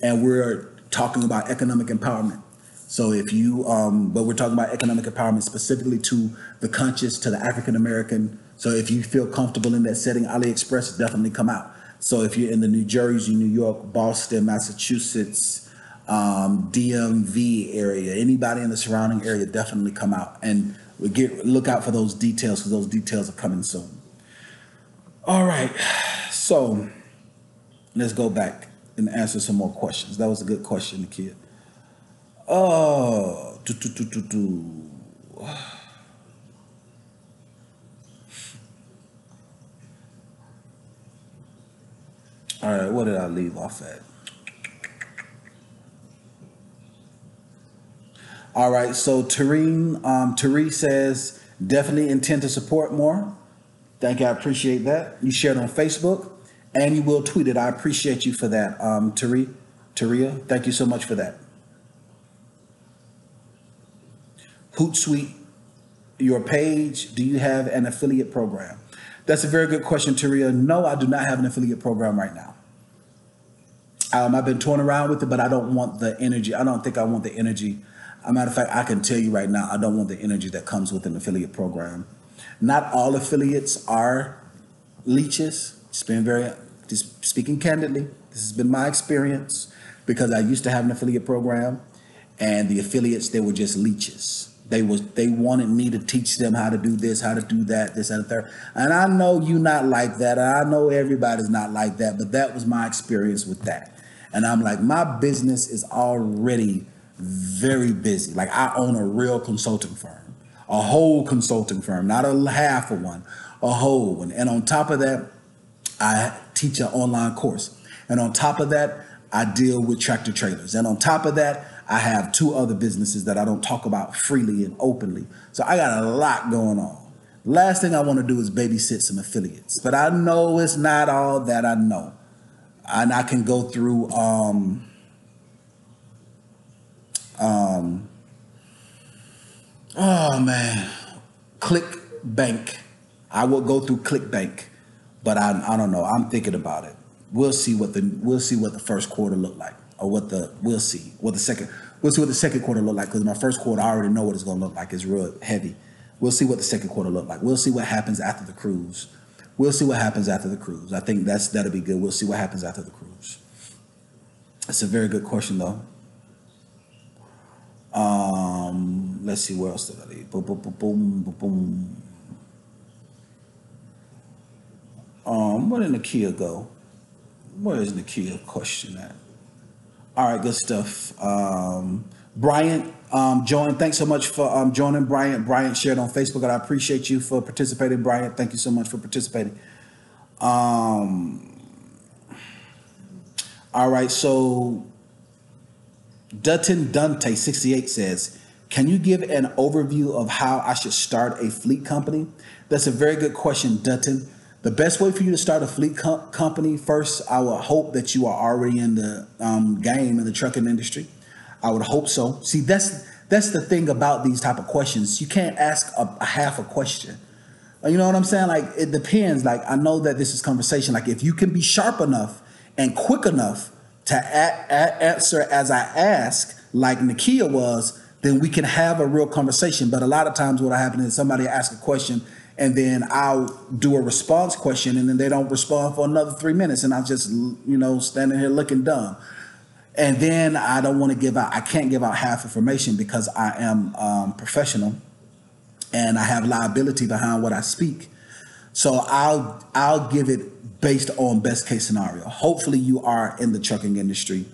And we're talking about economic empowerment. So if you, but we're talking about economic empowerment specifically to the conscious, to the African American. So if you feel comfortable in that setting, AliExpress, definitely come out. So if you're in the New Jersey, New York, Boston, Massachusetts, DMV area, anybody in the surrounding area, definitely come out and look out for those details, because those details are coming soon. All right, so let's go back and answer some more questions. That was a good question, kid. Oh, all right, what did I leave off at? All right. So Therese says, definitely intend to support more. Thank you. I appreciate that. You shared on Facebook and you will tweet it. I appreciate you for that. Taria, thank you so much for that. Hootsuite, your page, do you have an affiliate program? That's a very good question, Taria. No, I do not have an affiliate program right now. I've been torn around with it, but I don't want the energy. I don't think I want the energy. As a matter of fact, I can tell you right now, I don't want the energy that comes with an affiliate program. Not all affiliates are leeches. Just speaking candidly, this has been my experience because I used to have an affiliate program, and the affiliates, they were just leeches. They wanted me to teach them how to do this, how to do that, this and the third. And I know you not like that. And I know everybody's not like that, but that was my experience with that. And I'm like, my business is already very busy. Like, I own a real consulting firm, a whole consulting firm, not a half of one, a whole one. And on top of that, I teach an online course. And on top of that, I deal with tractor trailers. And on top of that, I have 2 other businesses that I don't talk about freely and openly. So I got a lot going on. Last thing I want to do is babysit some affiliates. But I know it's not all that I know. And I can go through oh man, ClickBank. I will go through ClickBank, but I don't know. I'm thinking about it. We'll see what the first quarter look like, or we'll see what the second quarter look like. Because my first quarter, I already know what it's going to look like. It's real heavy. We'll see what the second quarter look like. We'll see what happens after the cruise. I think that'll be good. We'll see what happens after the cruise. It's a very good question, though. Let's see, where else did I leave? Boom, boom, boom, boom, boom, boom. Where did Nakia go? Where is Nakia question at? All right, good stuff. Bryant joined. Thanks so much for joining, Bryant. Bryant shared on Facebook, and I appreciate you for participating, Bryant. Thank you so much for participating. All right, so Dutton Dante 68 says, can you give an overview of how I should start a fleet company? That's a very good question, Dutton. The best way for you to start a fleet company, first, I would hope that you are already in the game in the trucking industry. I would hope so. See, that's the thing about these type of questions. You can't ask a half a question. You know what I'm saying? Like, it depends. Like, I know that this is conversation. Like, if you can be sharp enough and quick enough to answer as I ask, like Nakia was, then we can have a real conversation. But a lot of times what happens is somebody asks a question, and then I'll do a response question, and then they don't respond for another 3 minutes, and I just, standing here looking dumb. And then I can't give out half information because I am professional, and I have liability behind what I speak. So I'll give it based on best case scenario. Hopefully you are in the trucking industry,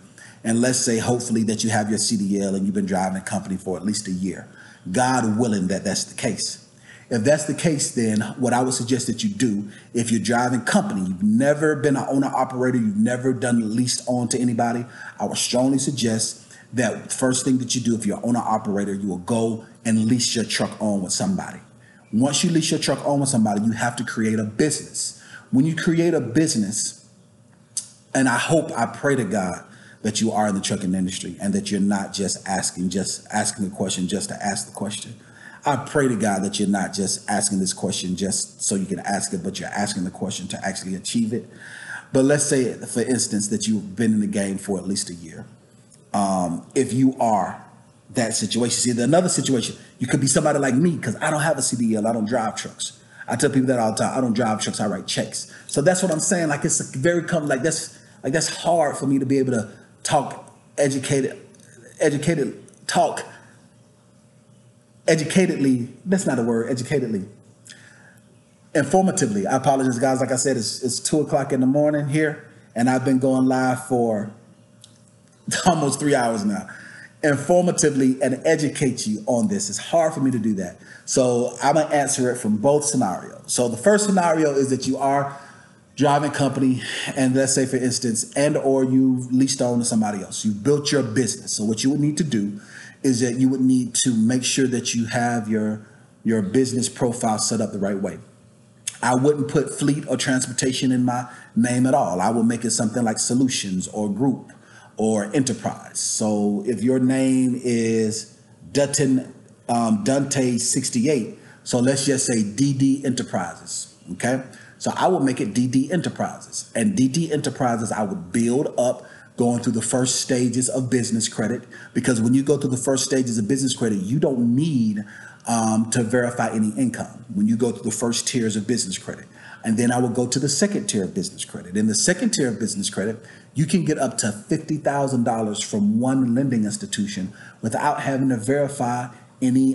and let's say hopefully that you have your CDL and you've been driving a company for at least a year. God willing that that's the case. If that's the case, then what I would suggest that you do, if you're driving company, you've never been an owner operator, you've never done leased on to anybody, I would strongly suggest that the first thing that you do, if you're an owner operator, you will go and lease your truck on with somebody. Once you lease your truck on with somebody, you have to create a business. When you create a business, and I pray to God that you are in the trucking industry and that you're not just asking the question just to ask the question. I pray to God that you're not just asking this question just so you can ask it, but you're asking the question to actually achieve it. But let's say, for instance, that you've been in the game for at least a year. If you are that situation, see, another situation, you could be somebody like me, because I don't have a CDL, I don't drive trucks. I tell people that all the time. I don't drive trucks, I write checks. So that's what I'm saying. Like, it's a very that's hard for me to be able to talk educatedly. That's not a word. Educatedly. Informatively. I apologize, guys. Like I said, it's 2:00 in the morning here, and I've been going live for almost 3 hours now. Informatively and educate you on this. It's hard for me to do that. So I'm going to answer it from both scenarios. So the first scenario is that you are driving company, and let's say, for instance, and or you leased on to somebody else. You built your business. So what you would need to do is that you would need to make sure that you have your business profile set up the right way. I wouldn't put fleet or transportation in my name at all. I will make it something like solutions or group or enterprise. So if your name is Dante 68, so let's just say DD Enterprises, okay? So I will make it DD Enterprises. And DD Enterprises, I would build up going through the first stages of business credit, because when you go through the first stages of business credit, you don't need to verify any income when you go through the first tiers of business credit. And then I will go to the second tier of business credit. In the second tier of business credit, you can get up to $50,000 from one lending institution without having to verify any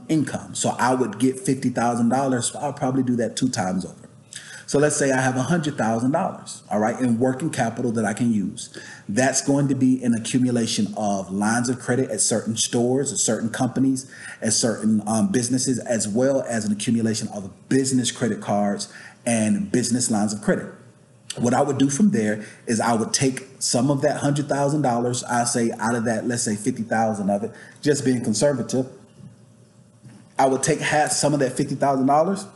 income. So I would get $50,000. I'll probably do that 2 times over. So let's say I have $100,000, all right, in working capital that I can use. That's going to be an accumulation of lines of credit at certain stores, at certain companies, at certain businesses, as well as an accumulation of business credit cards and business lines of credit. What I would do from there is I would take some of that $100,000, I say out of that, let's say 50,000 of it, just being conservative. I would take some of that $50,000.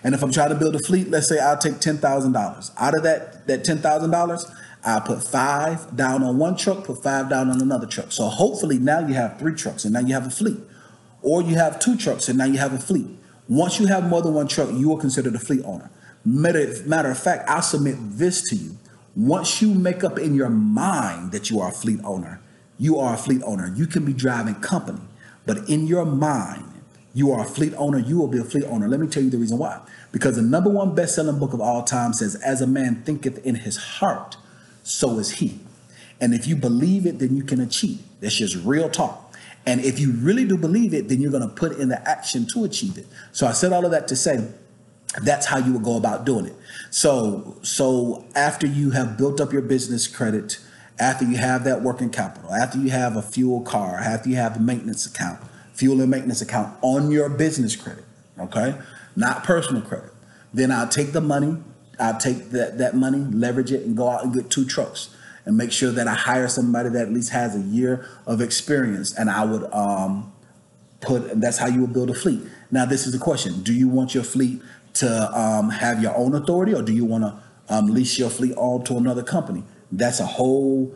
And if I'm trying to build a fleet, let's say I'll take $10,000. Out of that $10,000, I'll put 5 down on one truck, put 5 down on another truck. So hopefully now you have 3 trucks and now you have a fleet. Or you have 2 trucks and now you have a fleet. Once you have more than one truck, you are considered a fleet owner. Matter of fact, I'll submit this to you. Once you make up in your mind that you are a fleet owner, you are a fleet owner. You can be driving company, but in your mind, you are a fleet owner, you will be a fleet owner. Let me tell you the reason why. Because the #1 best-selling book of all time says, as a man thinketh in his heart, so is he. And if you believe it, then you can achieve. That's just real talk. And if you really do believe it, then you're going to put in the action to achieve it. So I said all of that to say, that's how you would go about doing it. So after you have built up your business credit, after you have that working capital, after you have a fuel car, after you have a maintenance account, fuel and maintenance account on your business credit, okay? Not personal credit. Then I'll take the money, I'll take that money, leverage it, and go out and get 2 trucks and make sure that I hire somebody that at least has a year of experience. And I would that's how you would build a fleet. Now, this is the question. Do you want your fleet to have your own authority, or do you want to lease your fleet on to another company? That's a whole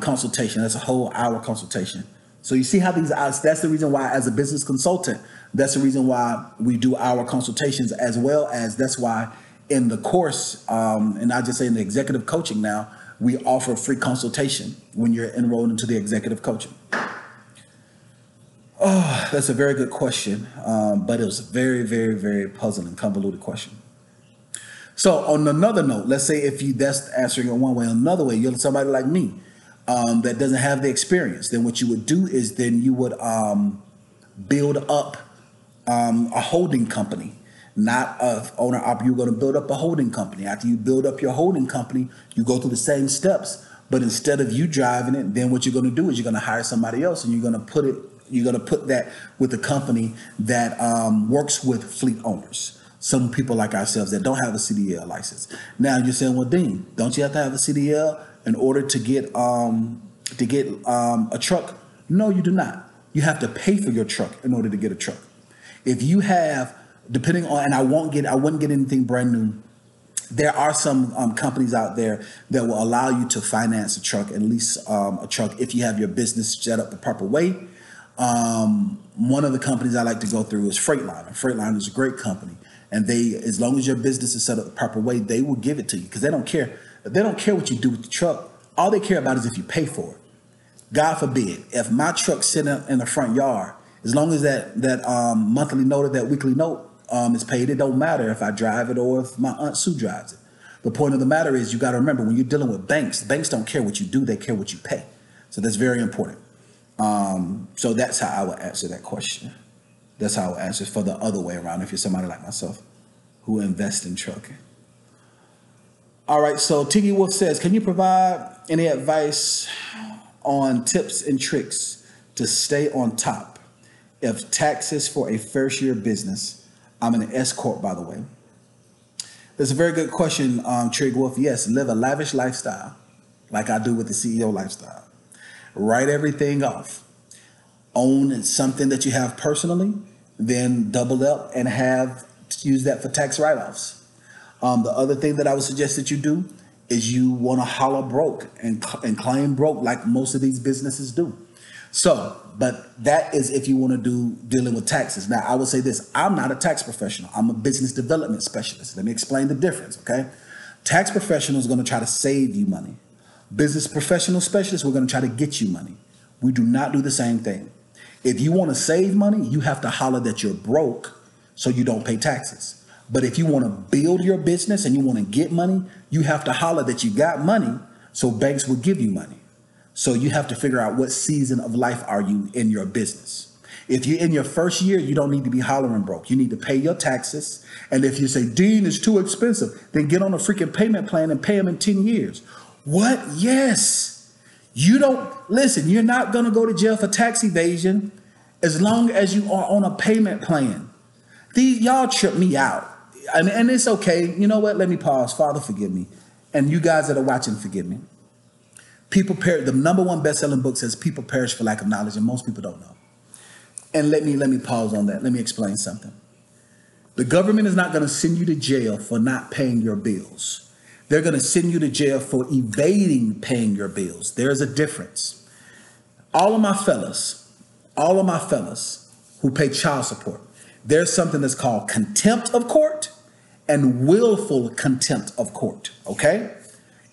consultation. That's a whole hour consultation. So you see how that's the reason why, as a business consultant, that's the reason why we do our consultations, as well as that's why in the course, and I just say in the executive coaching now, we offer free consultation when you're enrolled into the executive coaching. Oh, that's a very good question, but it was a very, very, very puzzling, convoluted question. So on another note, let's say that's answering it one way. Another way, you're somebody like me, that doesn't have the experience, then what you would do is then you would build up a holding company, not a owner op. You're going to build up a holding company. After you build up your holding company, you go through the same steps, but instead of you driving it, then what you're going to do is you're going to hire somebody else, and you're going to put that with a company that works with fleet owners. Some people like ourselves that don't have a CDL license. Now you're saying, well, Dean, don't you have to have a CDL in order to get a truck? No, you do not. You have to pay for your truck in order to get a truck. If you have, depending on, and I wouldn't get anything brand new. There are some companies out there that will allow you to finance a truck and lease a truck if you have your business set up the proper way. One of the companies I like to go through is Freightliner. Freightliner is a great company, and as long as your business is set up the proper way, they will give it to you, because they don't care. They don't care what you do with the truck. All they care about is if you pay for it. God forbid, if my truck's sitting in the front yard, as long as that monthly note or that weekly note is paid, it don't matter if I drive it or if my Aunt Sue drives it. The point of the matter is, you got to remember, when you're dealing with banks don't care what you do, they care what you pay. So that's very important. So that's how I would answer that question. That's how I would answer for the other way around, if you're somebody like myself who invests in trucking. All right, so Tiggy Wolf says, can you provide any advice on tips and tricks to stay on top if taxes for a first year business? I'm an S Corp, by the way. That's a very good question, Trig Wolf. Yes, live a lavish lifestyle like I do with the CEO lifestyle. Write everything off. own something that you have personally, then double up and use that for tax write-offs. The other thing that I would suggest that you do is you want to holler broke and claim broke like most of these businesses do. So, but that is if you want to do dealing with taxes. Now, I would say this, I'm not a tax professional. I'm a business development specialist. Let me explain the difference, okay? Tax professionals are going to try to save you money. Business professional specialists, we're going to try to get you money. We do not do the same thing. If you want to save money, you have to holler that you're broke so you don't pay taxes. But if you want to build your business and you want to get money, you have to holler that you got money so banks will give you money. So you have to figure out what season of life are you in your business. If you're in your first year, you don't need to be hollering broke. You need to pay your taxes. And if you say, Dean, it's too expensive, then get on a freaking payment plan and pay them in 10 years. What? Yes. You don't, listen, you're not going to go to jail for tax evasion as long as you are on a payment plan. Y'all trip me out. And it's okay. You know what? Let me pause. Father, forgive me. And you guys that are watching, forgive me. People perish. The number one best-selling book says people perish for lack of knowledge, and most people don't know. And let me pause on that. Let me explain something. The government is not going to send you to jail for not paying your bills. They're going to send you to jail for evading paying your bills. There's a difference. All of my fellas who pay child support, there's something that's called contempt of court and willful contempt of court, okay?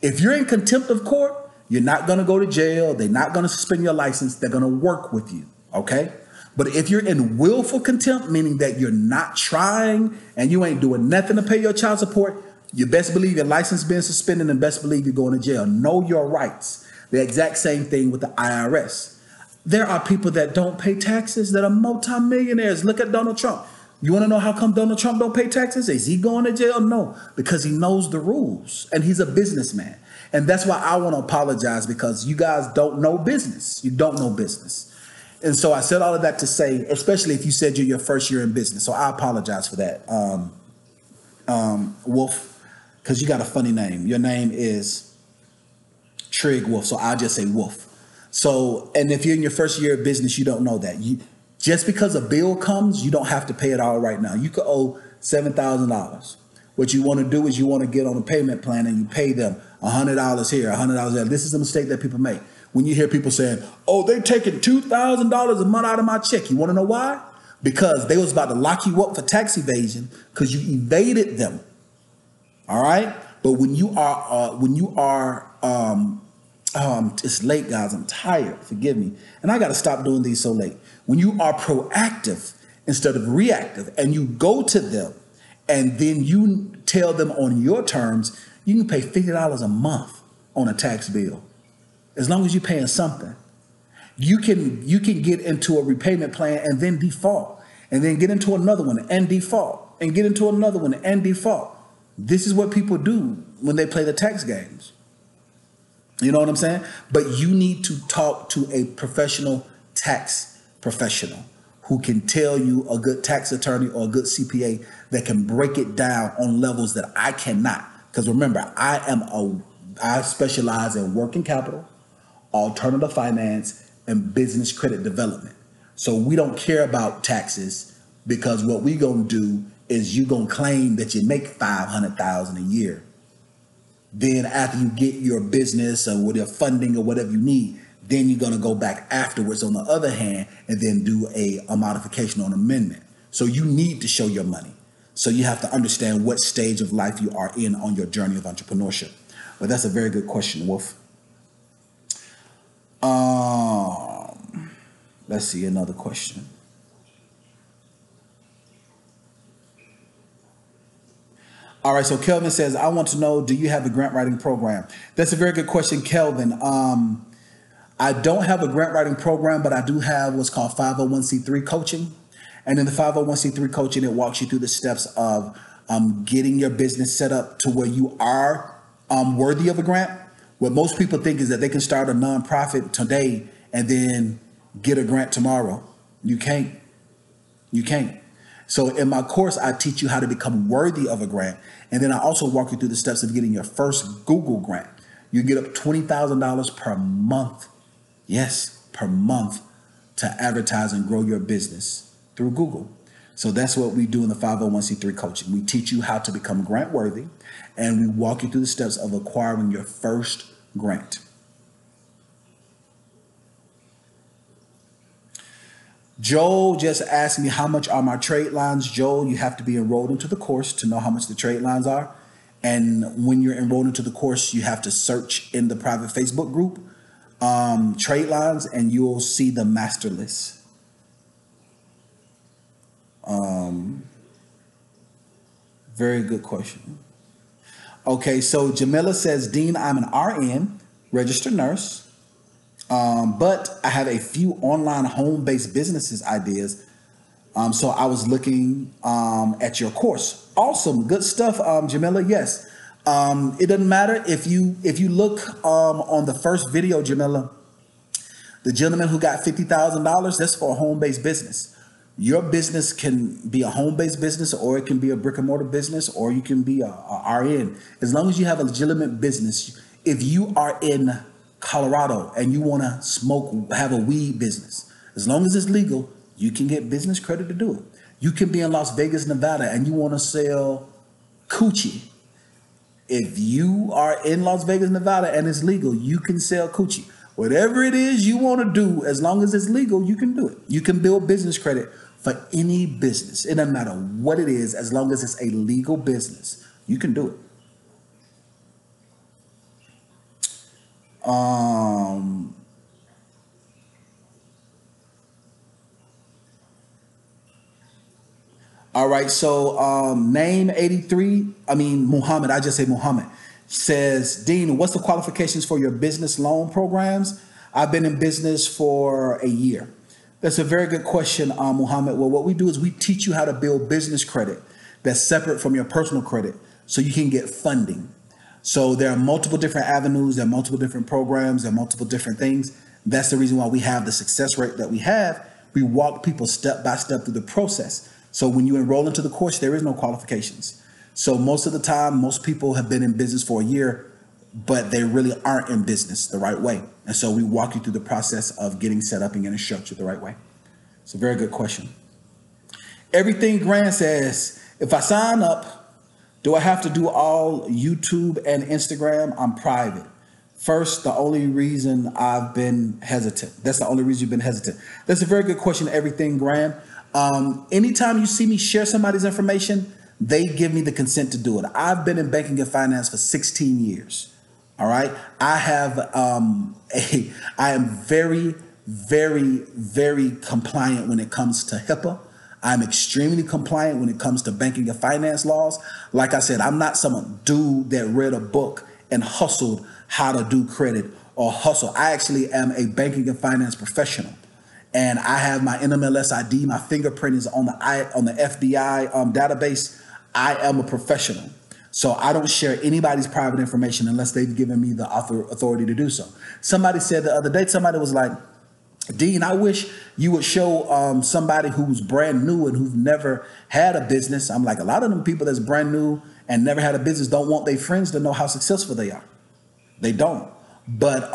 If you're in contempt of court, you're not going to go to jail. They're not going to suspend your license. They're going to work with you, okay? But if you're in willful contempt, meaning that you're not trying and you ain't doing nothing to pay your child support, you best believe your license being suspended and best believe you're going to jail. Know your rights. The exact same thing with the IRS. There are people that don't pay taxes that are multimillionaires. Look at Donald Trump. You want to know how come Donald Trump don't pay taxes? Is he going to jail? No, because he knows the rules and he's a businessman. And that's why I want to apologize, because you guys don't know business. You don't know business. And so I said all of that to say, especially if you said you're your first year in business. So I apologize for that. Wolf, because you got a funny name. Your name is Trig Wolf. So I'll just say Wolf. So, and if you're in your first year of business, you don't know that. Just because a bill comes, you don't have to pay it all right now. You could owe $7,000. What you want to do is you want to get on a payment plan and you pay them $100 here, $100 there. This is a mistake that people make. When you hear people saying, oh, they're taking $2,000 a month out of my check. You want to know why? Because they was about to lock you up for tax evasion because you evaded them. All right. But when you are, it's late, guys. I'm tired. Forgive me. And I got to stop doing these so late. When you are proactive instead of reactive and you go to them and then you tell them on your terms, you can pay $50 a month on a tax bill. As long as you're paying something, you can get into a repayment plan and then default, and then get into another one and default, and get into another one and default. This is what people do when they play the tax games. You know what I'm saying? But you need to talk to a professional tax professional who can tell you, a good tax attorney or a good CPA that can break it down on levels that I cannot. Because remember, I specialize in working capital, alternative finance, and business credit development. So we don't care about taxes, because what we gonna do is you gonna claim that you make $500,000 a year. Then after you get your business or with your funding or whatever you need, then you're gonna go back afterwards on the other hand and then do a modification or an amendment. So you need to show your money. So you have to understand what stage of life you are in on your journey of entrepreneurship. But that's a very good question, Wolf. Let's see, another question. All right, so Kelvin says, I want to know, do you have a grant writing program? That's a very good question, Kelvin. I don't have a grant writing program, but I do have what's called 501c3 coaching. And in the 501c3 coaching, it walks you through the steps of getting your business set up to where you are worthy of a grant. What most people think is that they can start a nonprofit today and then get a grant tomorrow. You can't. You can't. So in my course, I teach you how to become worthy of a grant. And then I also walk you through the steps of getting your first Google grant. You get up $20,000 per month. Yes, per month to advertise and grow your business through Google. So that's what we do in the 501c3 coaching. We teach you how to become grant worthy, and we walk you through the steps of acquiring your first grant. Joel just asked me, how much are my trade lines? Joel, you have to be enrolled into the course to know how much the trade lines are. And when you're enrolled into the course, you have to search in the private Facebook group, trade lines, and you'll see the master list. Very good question. Okay, so Jamila says, Dean, I'm an RN, registered nurse, but I have a few online home-based businesses ideas. So I was looking at your course. Awesome, good stuff, Jamila. Yes, it doesn't matter if you look on the first video, Jamila. The gentleman who got $50,000, that's for a home-based business. Your business can be a home-based business, or it can be a brick-and-mortar business, or you can be a RN. As long as you have a legitimate business. If you are in Colorado and you want to have a weed business, as long as it's legal, you can get business credit to do it. You can be in Las Vegas, Nevada, and you want to sell coochie. If you are in Las Vegas, Nevada, and it's legal, you can sell coochie. Whatever it is you want to do, as long as it's legal, you can do it. You can build business credit for any business. It doesn't matter what it is, as long as it's a legal business, you can do it. All right, so name 83, Muhammad, I just say Muhammad, says, Dean, what's the qualifications for your business loan programs? I've been in business for a year. That's a very good question, Muhammad. Well, what we do is we teach you how to build business credit that's separate from your personal credit so you can get funding. So there are multiple different avenues, there are multiple different programs, there are multiple different things. That's the reason why we have the success rate that we have. We walk people step by step through the process. So when you enroll into the course, there is no qualifications. So most of the time, most people have been in business for a year, but they really aren't in business the right way. And so we walk you through the process of getting set up and getting structured the right way. It's a very good question. Everything Grant says, if I sign up, do I have to do all YouTube and Instagram? I'm private. First, the only reason I've been hesitant. That's the only reason you've been hesitant. That's a very good question, Everything Grant. Anytime you see me share somebody's information, they give me the consent to do it. I've been in banking and finance for 16 years. All right. I am very, very, very compliant when it comes to HIPAA. I'm extremely compliant when it comes to banking and finance laws. Like I said, I'm not some dude that read a book and hustled how to do credit or hustle. I actually am a banking and finance professional. And I have my NMLS ID, my fingerprint is on the FBI database. I am a professional. So I don't share anybody's private information unless they've given me the authority to do so. Somebody said the other day, somebody was like, Dean, I wish you would show somebody who's brand new and who've never had a business. I'm like, a lot of them people that's brand new and never had a business don't want their friends to know how successful they are. They don't. But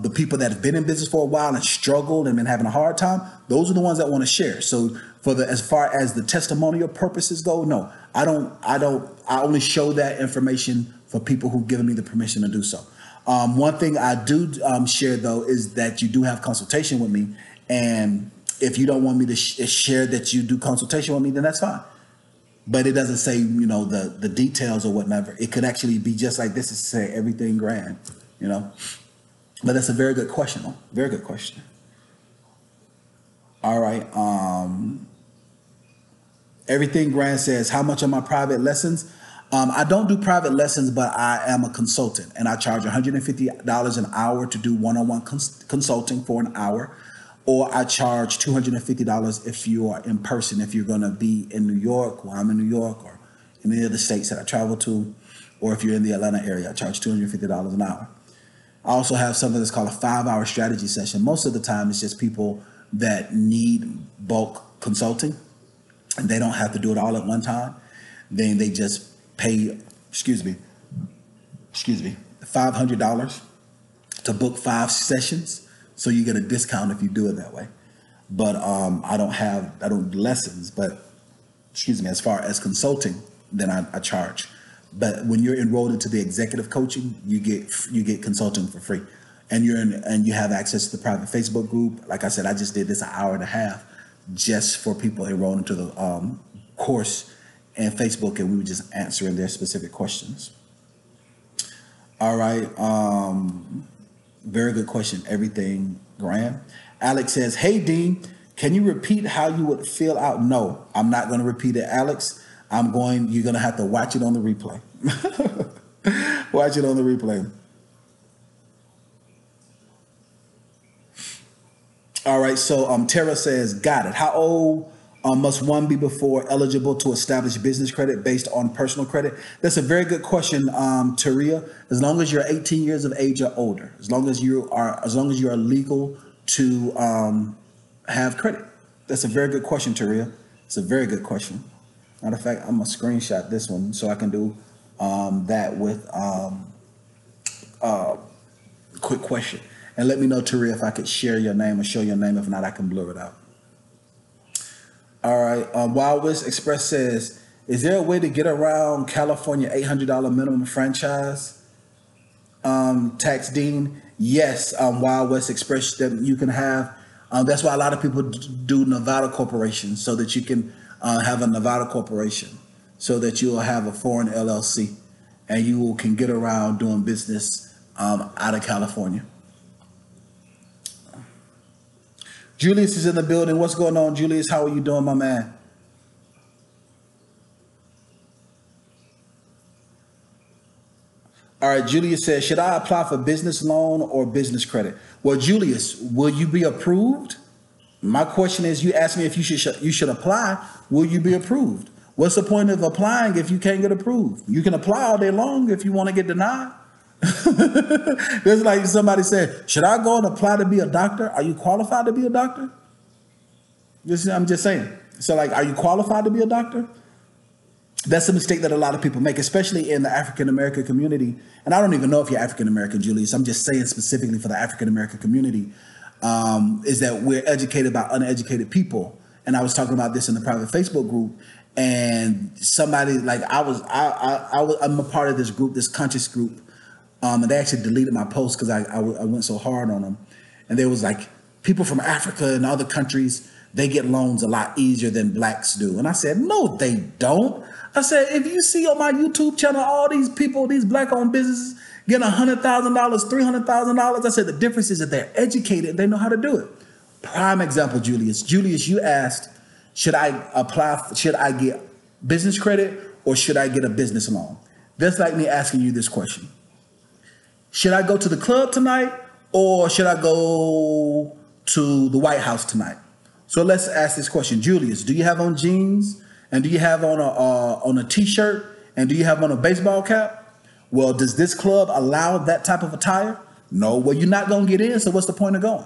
the people that have been in business for a while and struggled and been having a hard time, those are the ones that want to share. So as far as the testimonial purposes go, no, I only show that information for people who've given me the permission to do so. One thing I do share, though, is that you do have consultation with me. And if you don't want me to share that you do consultation with me, then that's fine. But it doesn't say, the details or whatever. It could actually be just like this, is say everything grand, But that's a very good question, though. Very good question. All right. Everything Grant says, how much are my private lessons? I don't do private lessons, but I am a consultant, and I charge $150 an hour to do one-on-one consulting for an hour, or I charge $250 if you are in person, if you're going to be in New York, or I'm in New York, or in any of the states that I travel to, or if you're in the Atlanta area, I charge $250 an hour. I also have something that's called a 5-hour strategy session. Most of the time, it's just people that need bulk consulting, and they don't have to do it all at one time. Then they just pay, $500 to book 5 sessions. So you get a discount if you do it that way. but I don't do lessons. But excuse me, as far as consulting, then I charge. But when you're enrolled into the executive coaching, you get consulting for free, and you have access to the private Facebook group. Like I said, I just did this an hour and a half just for people enrolled into the course and Facebook, and we were just answering their specific questions. All right, very good question. Everything grand. Alex says, "Hey Dean, can you repeat how you would fill out?" No, I'm not going to repeat it, Alex. You're going to have to watch it on the replay. Watch it on the replay. All right, so Tara says, got it. How old must one be before eligible to establish business credit based on personal credit? That's a very good question, Taria. As long as you're 18 years of age or older, as long as you are legal to have credit. That's a very good question, Taria. It's a very good question. Matter of fact, I'm gonna screenshot this one so I can do that with quick question. And let me know, Taria, if I could share your name or show your name. If not, I can blur it out. All right. Wild West Express says, is there a way to get around California $800 minimum franchise tax, Dean? Yes, Wild West Express, that you can have. That's why a lot of people do Nevada corporations, so that you can have a Nevada corporation, so that you'll have a foreign LLC, and you can get around doing business out of California. Julius is in the building. What's going on, Julius? How are you doing, my man? All right, Julius says, should I apply for business loan or business credit? Well, Julius, will you be approved? My question is, you asked me if you should apply. Will you be approved? What's the point of applying if you can't get approved? You can apply all day long if you want to get denied. There's like somebody said, should I go and apply to be a doctor? Are you qualified to be a doctor? I'm just saying. So like, are you qualified to be a doctor? That's a mistake that a lot of people make, especially in the African-American community. And I don't even know if you're African-American, Julius. I'm just saying specifically for the African-American community, is that we're educated by uneducated people. And I was talking about this in the private Facebook group, and somebody like I'm a part of this group, this conscious group. And they actually deleted my post because I went so hard on them. And there was like, people from Africa and other countries, they get loans a lot easier than blacks do. And I said, no, they don't. I said, if you see on my YouTube channel, all these people, these black-owned businesses getting $100,000, $300,000, I said, the difference is that they're educated and they know how to do it. Prime example, Julius. Julius, you asked, should I get business credit or should I get a business loan? That's like me asking you this question. Should I go to the club tonight or should I go to the White House tonight? So let's ask this question. Julius, do you have on jeans? And do you have on a t-shirt? And do you have on a baseball cap? Well, does this club allow that type of attire? No. Well, you're not going to get in, so what's the point of going?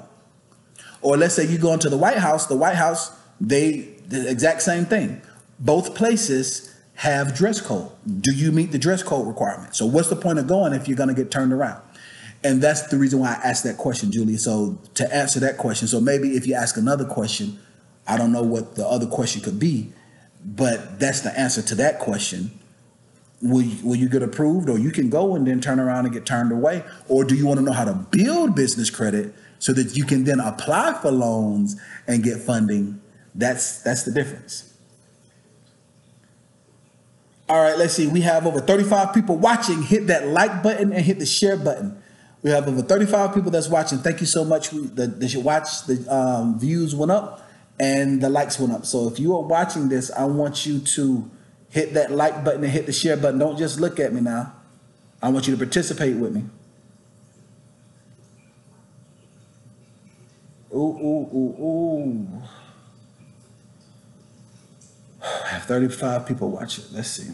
Or let's say you go into the White House. The White House, the exact same thing. Both places have dress code. Do you meet the dress code requirement? So what's the point of going if you're going to get turned around? And that's the reason why I asked that question, Julie. So to answer that question, so maybe if you ask another question, I don't know what the other question could be, but that's the answer to that question. Will you get approved, or you can go and then turn around and get turned away? Or do you want to know how to build business credit so that you can then apply for loans and get funding? That's the difference. All right, let's see. We have over 35 people watching. Hit that like button and hit the share button. We have over 35 people that's watching. Thank you so much. The views went up and the likes went up. So if you are watching this, I want you to hit that like button and hit the share button. Don't just look at me now. I want you to participate with me. Ooh. I have 35 people watching. Let's see.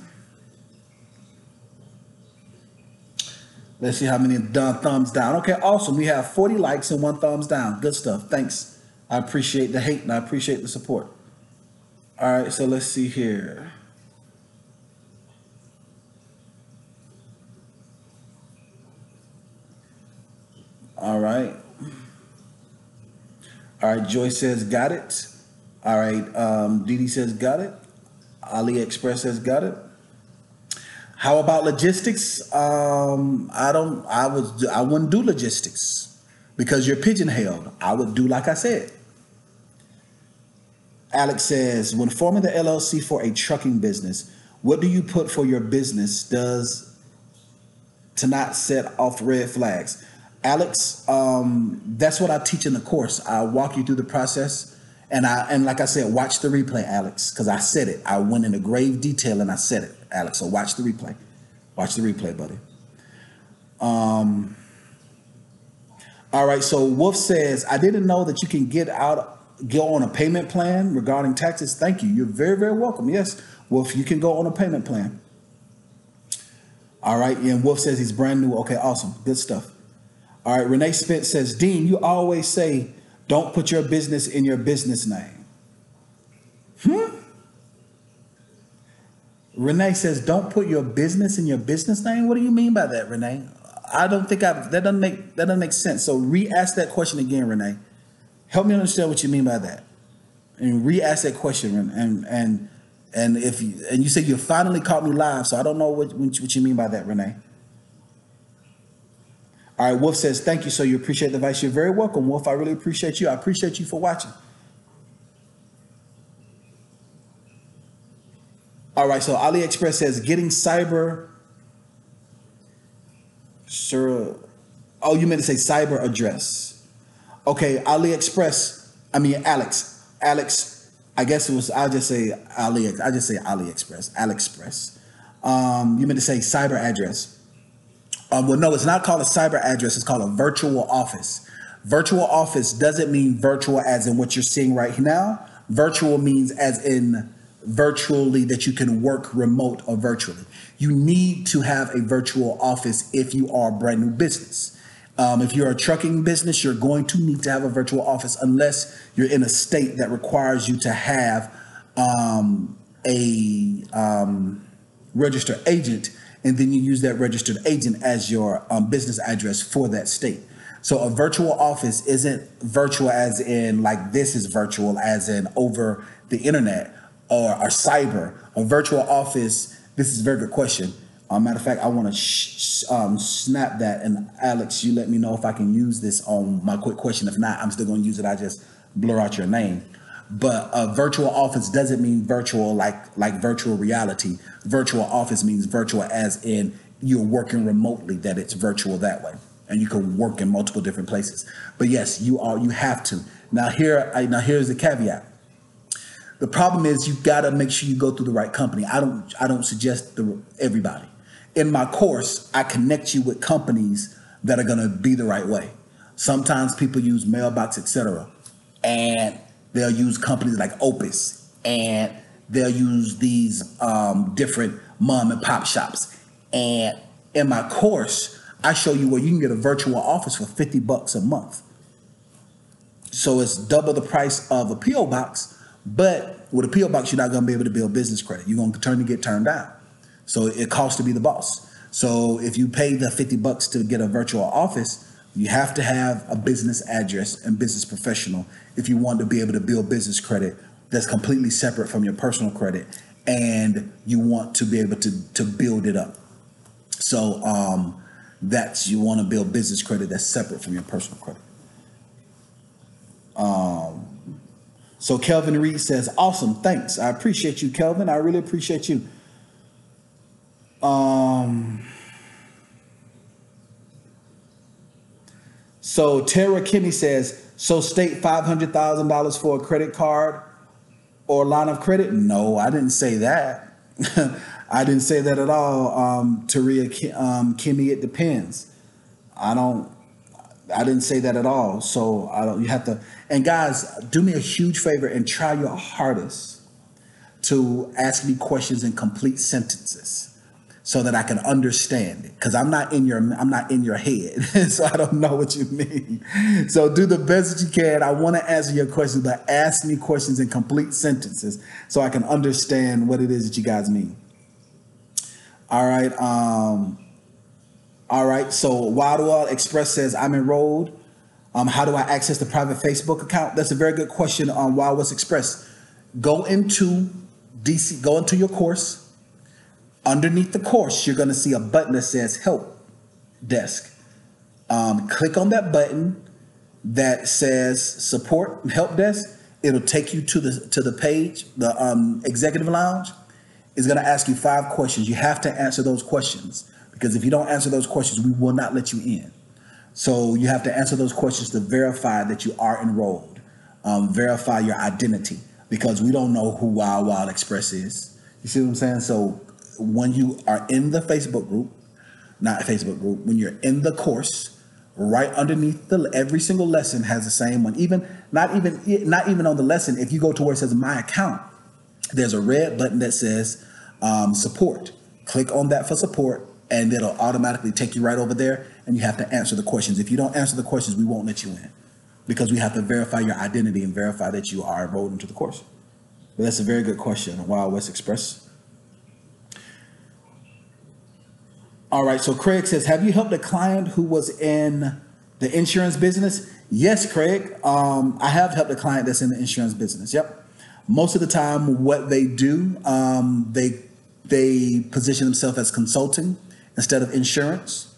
Let's see how many done thumbs down. Okay, awesome. We have 40 likes and 1 thumbs down. Good stuff. Thanks. I appreciate the hate and I appreciate the support. All right, so let's see here. All right. All right, Joyce says got it. All right, Dee says got it. AliExpress says got it. How about logistics? I wouldn't do logistics because you're pigeon-holed. I would do like I said. Alex says, when forming the LLC for a trucking business, what do you put for your business does to not set off red flags? Alex, that's what I teach in the course. I walk you through the process, and like I said, watch the replay, Alex, because I said it. I went into grave detail and I said it, Alex. So watch the replay. Watch the replay, buddy. All right. So Wolf says, I didn't know that you can go on a payment plan regarding taxes. Thank you. You're very, very welcome. Yes, Wolf, you can go on a payment plan. All right. And Wolf says he's brand new. Okay, awesome. Good stuff. All right. Renee Spence says, Dean, you always say, don't put your business in your business name. Renee says, don't put your business in your business name. What do you mean by that, Renee? I don't think that doesn't make sense. So re-ask that question again, Renee. Help me understand what you mean by that. And re-ask that question. And you say you finally caught me live, so I don't know what you mean by that, Renee. All right, Wolf says, thank you, so you appreciate the advice. You're very welcome, Wolf. I really appreciate you. I appreciate you for watching. All right, so AliExpress says, getting cyber... Sir, oh, you meant to say cyber address. Okay, Alex, I guess it was, I'll just say AliExpress, you meant to say cyber address. Well, no, it's not called a cyber address. It's called a virtual office. Virtual office doesn't mean virtual as in what you're seeing right now. Virtual means as in virtually, that you can work remote or virtually. You need to have a virtual office if you are a brand new business. If you're a trucking business, you're going to need to have a virtual office unless you're in a state that requires you to have a registered agent, and then you use that registered agent as your business address for that state. So a virtual office isn't virtual as in like this is virtual as in over the internet or cyber. A virtual office, this is a very good question. Matter of fact, I want to snap that. And Alex, you let me know if I can use this on my quick question. If not, I'm still going to use it. I just blur out your name. But a virtual office doesn't mean virtual like virtual reality. Virtual office means virtual as in you're working remotely, that it's virtual that way. And you can work in multiple different places. But yes, you have to. Now here's the caveat. The problem is you got to make sure you go through the right company. I don't suggest everybody. In my course, I connect you with companies that are going to be the right way. Sometimes people use Mailbox, etc. And they'll use companies like Opus, and they'll use these different mom and pop shops. And in my course, I show you where you can get a virtual office for $50 a month. So it's double the price of a P.O. box, but with a P.O. box, you're not going to be able to build business credit. You're going to get turned down. So it costs to be the boss. So if you pay the $50 to get a virtual office, you have to have a business address and business professional if you want to be able to build business credit that's completely separate from your personal credit, and you want to be able to build it up. So you want to build business credit that's separate from your personal credit. So Kelvin Reed says, awesome, thanks. I appreciate you, Kelvin. I really appreciate you. So Tara Kimmy says, so state $500,000 for a credit card or line of credit? No, I didn't say that. I didn't say that at all. Taria Kimmy, it depends. I didn't say that at all. So you have to, and guys, do me a huge favor and try your hardest to ask me questions in complete sentences so that I can understand it. Because I'm not in your head. So I don't know what you mean. So do the best that you can. I want to answer your questions, but ask me questions in complete sentences so I can understand what it is that you guys mean. All right. All right. So Wild Express says, I'm enrolled. How do I access the private Facebook account? That's a very good question on Wild West Express. Go into DC, go into your course. Underneath the course, you're going to see a button that says Help Desk. Click on that button that says Support Help Desk. It'll take you to the page. The Executive Lounge is going to ask you 5 questions. You have to answer those questions, because if you don't answer those questions, we will not let you in. So you have to answer those questions to verify that you are enrolled, verify your identity, because we don't know who Wild Wild Express is. You see what I'm saying? So when you are in the Facebook group, when you're in the course, right underneath every single lesson has the same one. Not even on the lesson, if you go to where it says My Account, there's a red button that says Support. Click on that for support, and it'll automatically take you right over there, and you have to answer the questions. If you don't answer the questions, we won't let you in, because we have to verify your identity and verify that you are enrolled into the course. But that's a very good question, Wild West Express. All right, so Craig says, have you helped a client who was in the insurance business? Yes, Craig. I have helped a client that's in the insurance business. Yep. Most of the time, what they do, they position themselves as consulting instead of insurance,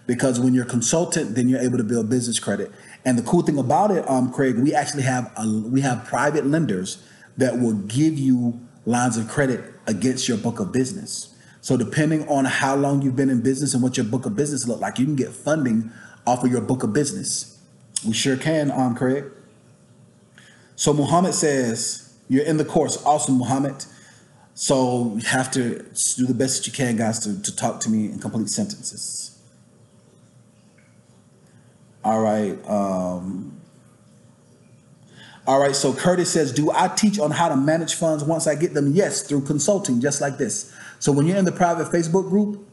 because when you're a consultant, then you're able to build business credit. And the cool thing about it, Craig, we actually have private lenders that will give you lines of credit against your book of business. So depending on how long you've been in business and what your book of business look like, you can get funding off of your book of business. We sure can, Craig. So Muhammad says, you're in the course. Awesome, Muhammad. So you have to do the best that you can, guys, to talk to me in complete sentences. All right. All right. So Curtis says, do I teach on how to manage funds once I get them? Yes, through consulting, just like this. So when you're in the private Facebook group,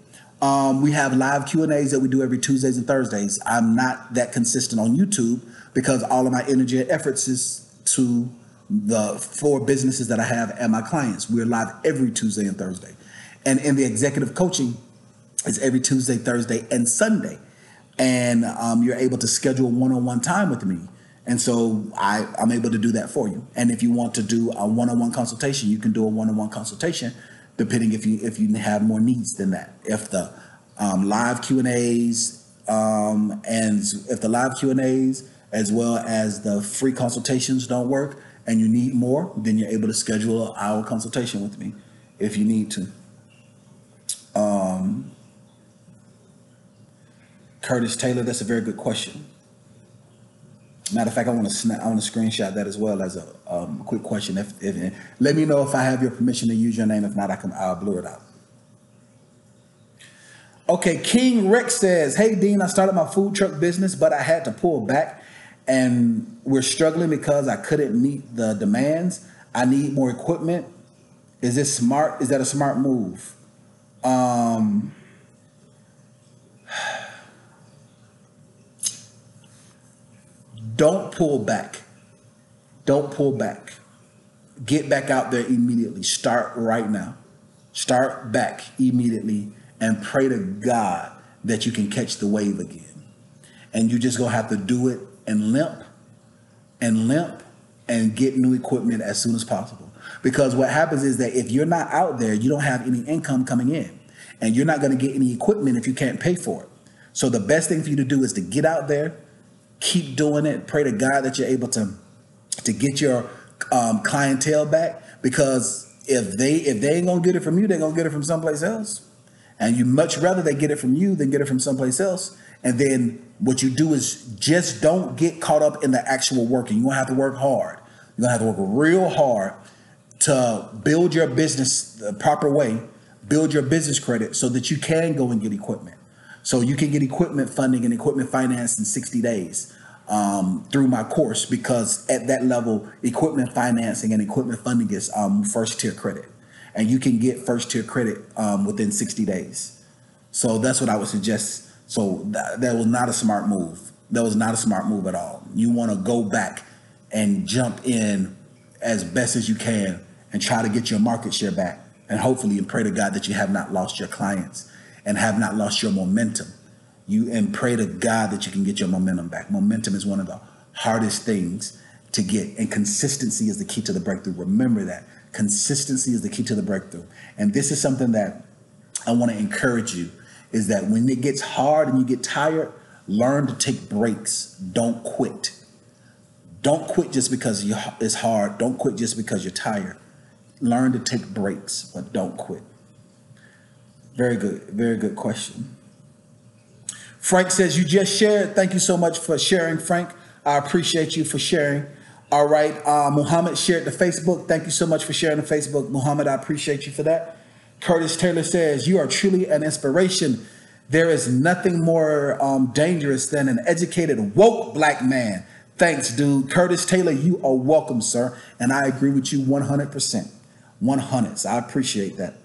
we have live Q&As that we do every Tuesdays and Thursdays. I'm not that consistent on YouTube because all of my energy and efforts is to the 4 businesses that I have and my clients. We're live every Tuesday and Thursday. And in the executive coaching, it's every Tuesday, Thursday, and Sunday. And you're able to schedule one-on-one time with me. And so I'm able to do that for you. And if you want to do a one-on-one consultation, you can do a one-on-one consultation, depending if you have more needs than that. If the live Q&As and if the live Q&As as well as the free consultations don't work and you need more, then you're able to schedule an hour consultation with me if you need to. Curtis Taylor, that's a very good question. Matter of fact, I want to screenshot that as well as a quick question. If let me know if I have your permission to use your name. If not, I'll blur it out. Okay, King Rex says, hey, Dean, I started my food truck business, but I had to pull back, and we're struggling because I couldn't meet the demands. I need more equipment. Is this smart? Is that a smart move? Don't pull back. Don't pull back. Get back out there immediately. Start right now. Start back immediately and pray to God that you can catch the wave again. And you just gonna have to do it and limp and get new equipment as soon as possible. Because what happens is that if you're not out there, you don't have any income coming in, and you're not gonna get any equipment if you can't pay for it. So the best thing for you to do is to get out there, keep doing it, pray to God that you're able to get your clientele back, because if they ain't gonna get it from you, they're gonna get it from someplace else. And you much rather they get it from you than get it from someplace else. And then what you do is just don't get caught up in the actual working. You're gonna have to work hard. You're gonna have to work real hard to build your business the proper way, build your business credit so that you can go and get equipment. So you can get equipment funding and equipment finance in 60 days through my course, because at that level, equipment financing and equipment funding is first tier credit. And you can get first tier credit within 60 days. So that's what I would suggest. So that was not a smart move. That was not a smart move at all. You want to go back and jump in as best as you can and try to get your market share back. And hopefully, and pray to God that you have not lost your clients and have not lost your momentum. and pray to God that you can get your momentum back. Momentum is one of the hardest things to get, and consistency is the key to the breakthrough. Remember that. Consistency is the key to the breakthrough. And this is something that I want to encourage you, is that when it gets hard and you get tired, learn to take breaks. Don't quit. Don't quit just because it's hard. Don't quit just because you're tired. Learn to take breaks, but don't quit. Very good question. Frank says, you just shared. Thank you so much for sharing, Frank. I appreciate you for sharing. All right. Muhammad shared the Facebook. Thank you so much for sharing the Facebook. Muhammad, I appreciate you for that. Curtis Taylor says, you are truly an inspiration. There is nothing more dangerous than an educated, woke black man. Thanks, dude. Curtis Taylor, you are welcome, sir. And I agree with you 100%. 100. So I appreciate that.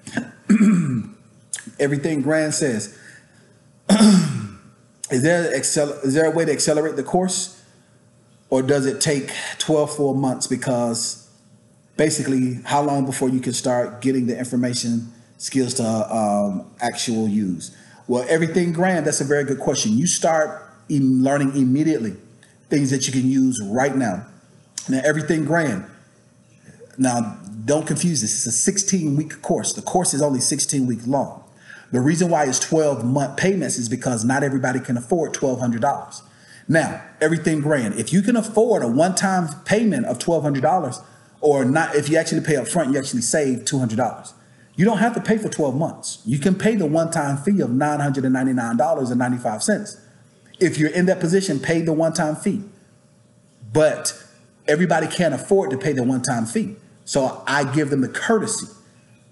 Everything Grand says, is there a way to accelerate the course, or does it take 12 full months? Because basically, how long before you can start getting the information skills to actual use? Well, Everything Grand, that's a very good question. You start learning immediately things that you can use right now. Now, Everything Grand. Now, don't confuse this. It's a 16-week course. The course is only 16 weeks long. The reason why it's 12-month payments is because not everybody can afford $1,200. Now, Everything Grand. If you can afford a one-time payment of $1,200, or not, if you actually pay up front, you actually save $200. You don't have to pay for 12 months. You can pay the one-time fee of $999.95. If you're in that position, pay the one-time fee. But everybody can't afford to pay the one-time fee. So I give them the courtesy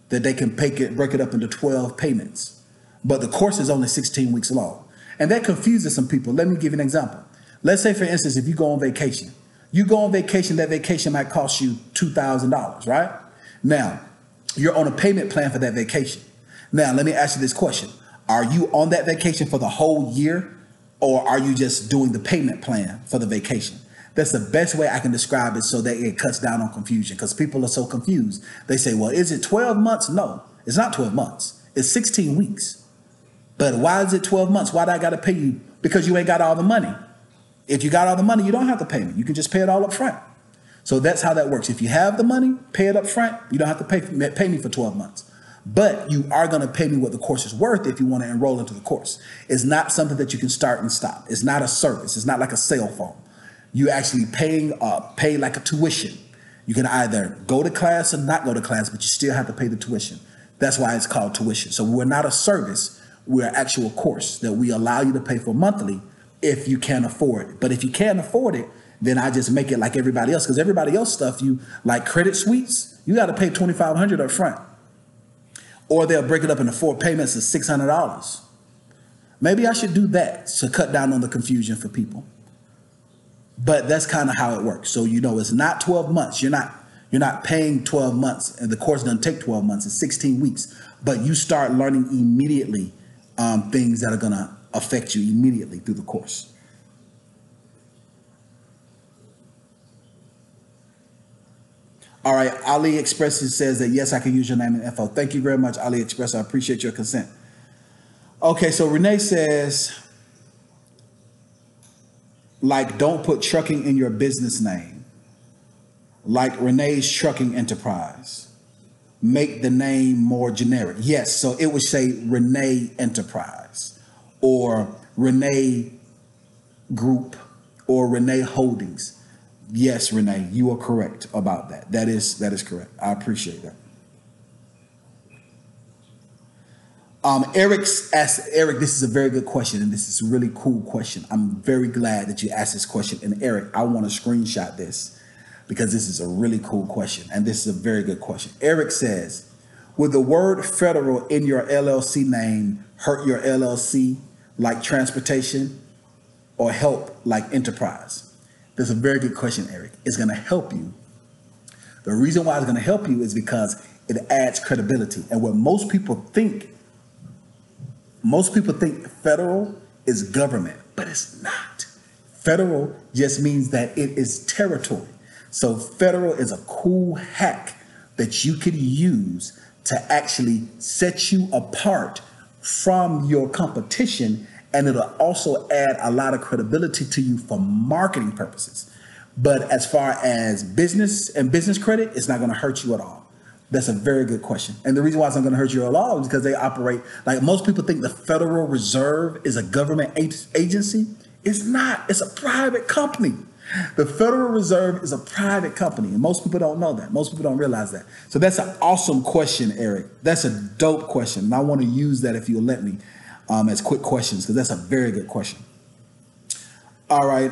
that they can break it up into 12 payments. But the course is only 16 weeks long. And that confuses some people. Let me give you an example. Let's say, for instance, if you go on vacation. You go on vacation, that vacation might cost you $2,000, right? Now, you're on a payment plan for that vacation. Now, let me ask you this question. Are you on that vacation for the whole year, or are you just doing the payment plan for the vacation? That's the best way I can describe it, so that it cuts down on confusion, because people are so confused. They say, well, is it 12 months? No, it's not 12 months. It's 16 weeks. But why is it 12 months? Why do I got to pay you? Because you ain't got all the money. If you got all the money, you don't have to pay me. You can just pay it all up front. So that's how that works. If you have the money, pay it up front. You don't have to pay me for 12 months. But you are going to pay me what the course is worth if you want to enroll into the course. It's not something that you can start and stop. It's not a service. It's not like a cell phone. You actually pay like a tuition. You can either go to class or not go to class, but you still have to pay the tuition. That's why it's called tuition. So we're not a service. We're an actual course that we allow you to pay for monthly if you can't afford it. But if you can't afford it, then I just make it like everybody else, because everybody else stuff, you like credit suites, you got to pay $2,500 up front. Or they'll break it up into 4 payments of $600. Maybe I should do that to cut down on the confusion for people. But that's kind of how it works. So, it's not 12 months. You're not paying 12 months, and the course doesn't take 12 months. It's 16 weeks. But you start learning immediately things that are going to affect you immediately through the course. All right, AliExpress says that, yes, I can use your name and info. Thank you very much, AliExpress. I appreciate your consent. Okay, so Renee says, don't put trucking in your business name. Like Renee's Trucking Enterprise. Make the name more generic. Yes, so it would say Renee Enterprise, or Renee Group, or Renee Holdings. Yes, Renee, you are correct about that. That is correct. I appreciate that. Eric asked, this is a very good question, and this is a really cool question. I'm very glad that you asked this question. And Eric, I want to screenshot this because this is a really cool question, and this is a very good question. Eric says, would the word federal in your LLC name hurt your LLC like transportation, or help like enterprise? That's a very good question, Eric. It's going to help you. The reason why it's going to help you is because it adds credibility. And what most people think federal is government, but it's not. Federal just means that it is territory. So federal is a cool hack that you could use to actually set you apart from your competition and it'll also add a lot of credibility to you for marketing purposes. But as far as business and business credit, it's not going to hurt you at all. That's a very good question. And the reason why it's not going to hurt you at all is because they operate, like most people think the Federal Reserve is a government agency. It's not. It's a private company. The Federal Reserve is a private company, and most people don't know that. Most people don't realize that. So that's an awesome question, Eric. That's a dope question, and I want to use that if you'll let me as quick questions, because that's a very good question. All right.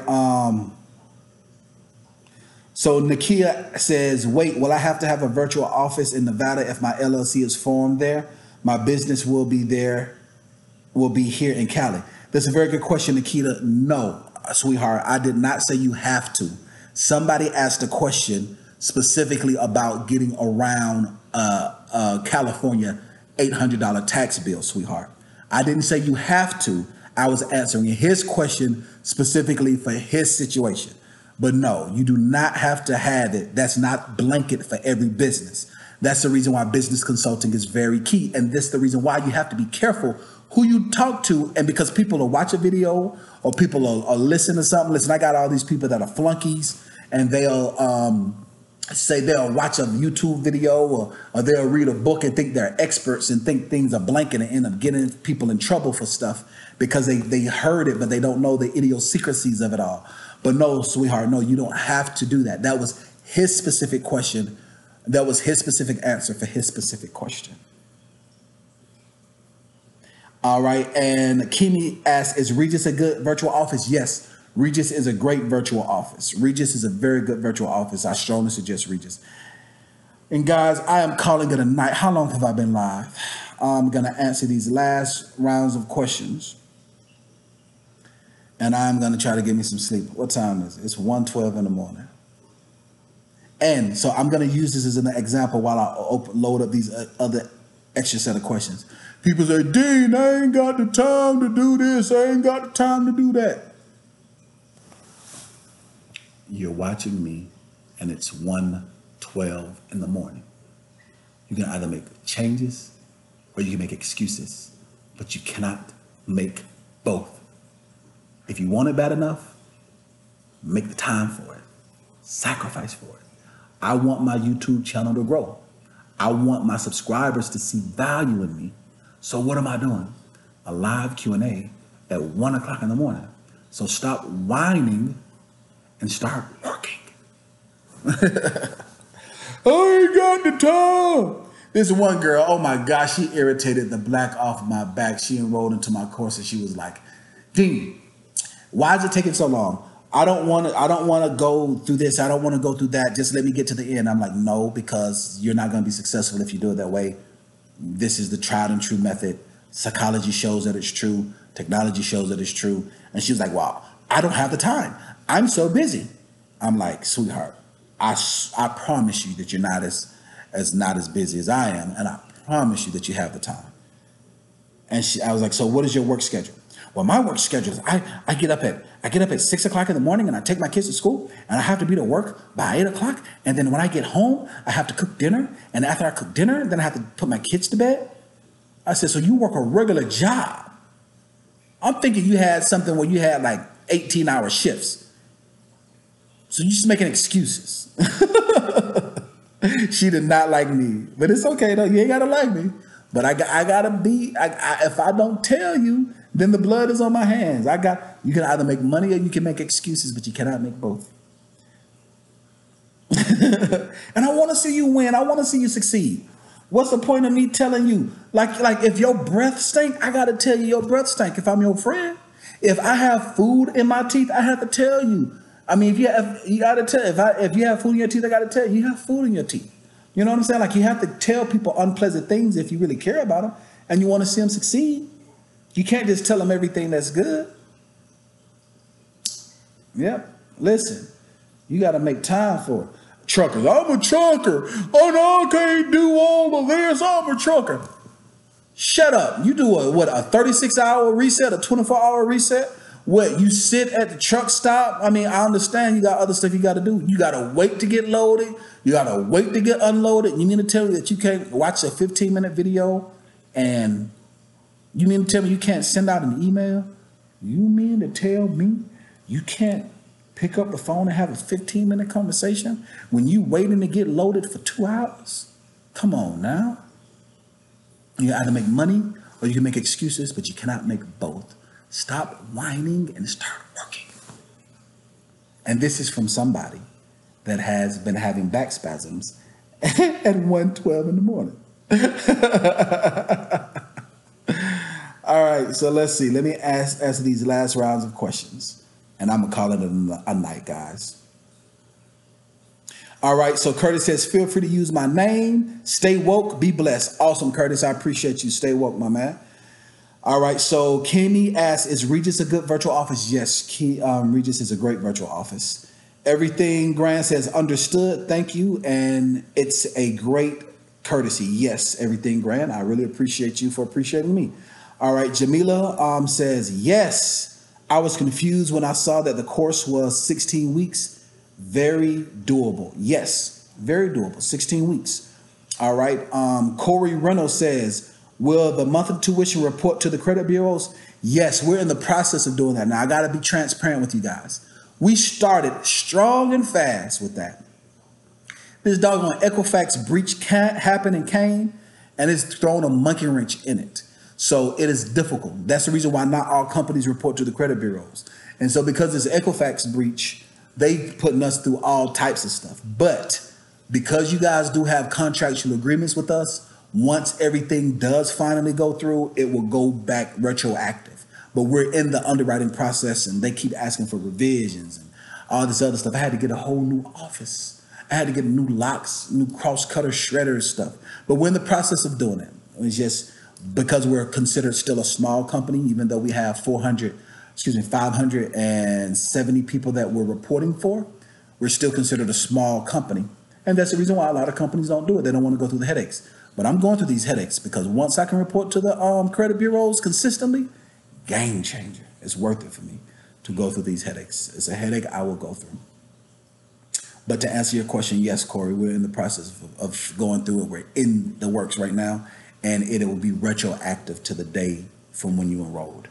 So Nakia says, wait, will I have to have a virtual office in Nevada if my LLC is formed there? My business will be here in Cali. That's a very good question, Nikita. No, sweetheart, I did not say you have to. Somebody asked a question specifically about getting around California $800 tax bill, sweetheart. I didn't say you have to. I was answering his question specifically for his situation. But no, you do not have to have it. That's not blanket for every business. That's the reason why business consulting is very key. And this is the reason why you have to be careful who you talk to. And because people will watch a video or people will listen to something. Listen, I got all these people that are flunkies, and they'll say they'll watch a YouTube video or they'll read a book and think they're experts and think things are blanket and end up getting people in trouble for stuff because they heard it, but they don't know the idiosyncrasies of it all. But no, sweetheart, no, you don't have to do that. That was his specific question. That was his specific answer for his specific question. All right. And Kimi asks, is Regis a good virtual office? Yes, Regis is a great virtual office. Regis is a very good virtual office. I strongly suggest Regis. And guys, I am calling it a night. How long have I been live? I'm going to answer these last rounds of questions. And I'm going to try to get me some sleep. What time is it? It's 1:12 in the morning. And so I'm going to use this as an example while I load up these other extra set of questions. People say, Dean, I ain't got the time to do this. I ain't got the time to do that. You're watching me, and it's 1:12 in the morning. You can either make changes or you can make excuses, but you cannot make both. If you want it bad enough, make the time for it. Sacrifice for it. I want my YouTube channel to grow. I want my subscribers to see value in me. So what am I doing? A live Q&A at 1 o'clock in the morning. So stop whining and start working. I ain't got the time. This one girl, oh my gosh, she irritated the black off my back. She enrolled into my course and she was like, Dean, why is it taking so long? I don't want to go through this. I don't want to go through that. Just let me get to the end. I'm like, no, because you're not going to be successful if you do it that way. This is the tried and true method. Psychology shows that it's true. Technology shows that it's true. And she was like, wow, I don't have the time. I'm so busy. I'm like, sweetheart, I promise you that you're not as busy as I am. And I promise you that you have the time. And I was like, so what is your work schedule? Well, my work schedule is I get up at 6 o'clock in the morning and I take my kids to school and I have to be to work by 8 o'clock. And then when I get home, I have to cook dinner. And after I cook dinner, then I have to put my kids to bed. I said, so you work a regular job. I'm thinking you had something where you had like 18-hour shifts. So you're just making excuses. She did not like me, but it's okay though. You ain't got to like me. But I gotta be, if I don't tell you, then the blood is on my hands. You can either make money or you can make excuses, but you cannot make both. And I want to see you win. I want to see you succeed. What's the point of me telling you? Like if your breath stink, I got to tell you your breath stink if I'm your friend. If I have food in my teeth, I have to tell you. I mean, if you got to tell, if you have food in your teeth, I got to tell you, you have food in your teeth. You know what I'm saying? Like you have to tell people unpleasant things if you really care about them and you want to see them succeed. You can't just tell them everything that's good. Yep. Listen, you got to make time for it. Truckers, I'm a trucker. Oh no, I can't do all of this. I'm a trucker. Shut up. You do a 36-hour reset, a 24-hour reset? What, you sit at the truck stop? I mean, I understand you got other stuff you got to do. You got to wait to get loaded. You got to wait to get unloaded. You mean to tell me that you can't watch a 15-minute video and you mean to tell me you can't send out an email? You mean to tell me you can't pick up the phone and have a 15-minute conversation when you waiting to get loaded for 2 hours? Come on now. You either make money or you can make excuses, but you cannot make both. Stop whining and start working. And this is from somebody that has been having back spasms at 1:12 in the morning. All right, so let's see. Let me ask these last rounds of questions, and I'm going to call it a night, guys. All right, so Curtis says, feel free to use my name. Stay woke, be blessed. Awesome, Curtis. I appreciate you. Stay woke, my man. All right, so Kimmy asks, is Regis a good virtual office? Yes, Regis is a great virtual office. Everything Grant says, understood. Thank you. And it's a great courtesy. Yes, everything Grant. I really appreciate you for appreciating me. All right, Jamila says, yes, I was confused when I saw that the course was 16 weeks. Very doable. Yes, very doable. 16 weeks. All right. Corey Reynolds says, will the monthly tuition report to the credit bureaus? Yes, we're in the process of doing that. Now, I got to be transparent with you guys. We started strong and fast with that. This doggone Equifax breach can't happen and came, and it's thrown a monkey wrench in it. So it is difficult. That's the reason why not all companies report to the credit bureaus. And so because it's an Equifax breach, they putting us through all types of stuff. But because you guys do have contractual agreements with us, once everything does finally go through, it will go back retroactive. But we're in the underwriting process, and they keep asking for revisions and all this other stuff. I had to get a whole new office. I had to get new locks, new cross-cutter shredders stuff. But we're in the process of doing it. It's just because we're considered still a small company, even though we have 570 people that we're reporting for, we're still considered a small company. And that's the reason why a lot of companies don't do it. They don't want to go through the headaches. But I'm going through these headaches because once I can report to the credit bureaus consistently, game changer. It's worth it for me to go through these headaches. It's a headache I will go through. But to answer your question, yes, Corey, we're in the process of going through it. We're in the works right now, and it will be retroactive to the day from when you enrolled.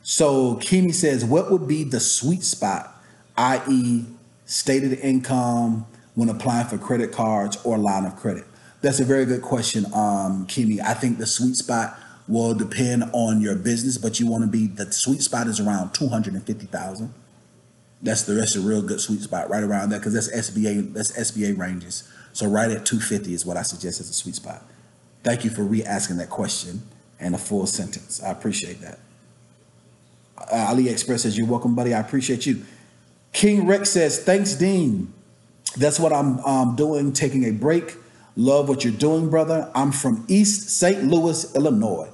So Kimi says, what would be the sweet spot, i.e. stated income when applying for credit cards or line of credit? That's a very good question, Kimi. I think the sweet spot will depend on your business, but you want to be, the sweet spot is around 250,000. That's the rest of the real good sweet spot, right around that, because that's SBA ranges. So right at 250 is what I suggest as a sweet spot. Thank you for re-asking that question and a full sentence. I appreciate that. AliExpress says, you're welcome, buddy. I appreciate you. King Rex says, thanks, Dean. That's what I'm doing, taking a break. Love what you're doing, brother. I'm from East St. Louis, Illinois,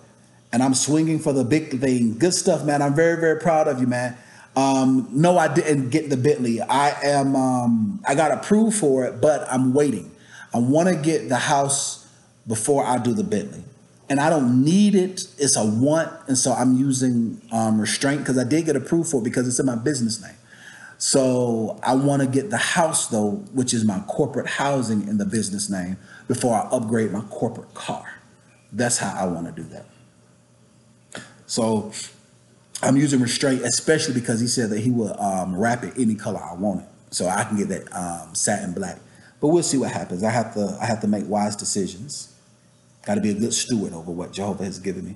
and I'm swinging for the big thing. Good stuff, man. I'm very, very proud of you, man. No, I didn't get the Bentley. I got approved for it, but I'm waiting. I want to get the house before I do the Bentley. And I don't need it. It's a want. And so I'm using restraint because I did get approved for it because it's in my business name. So I want to get the house, though, which is my corporate housing, in the business name before I upgrade my corporate car. That's how I want to do that. So I'm using restraint, especially because he said that he will wrap it any color I want it. So I can get that satin black. But we'll see what happens. I have to make wise decisions. Got to be a good steward over what Jehovah has given me.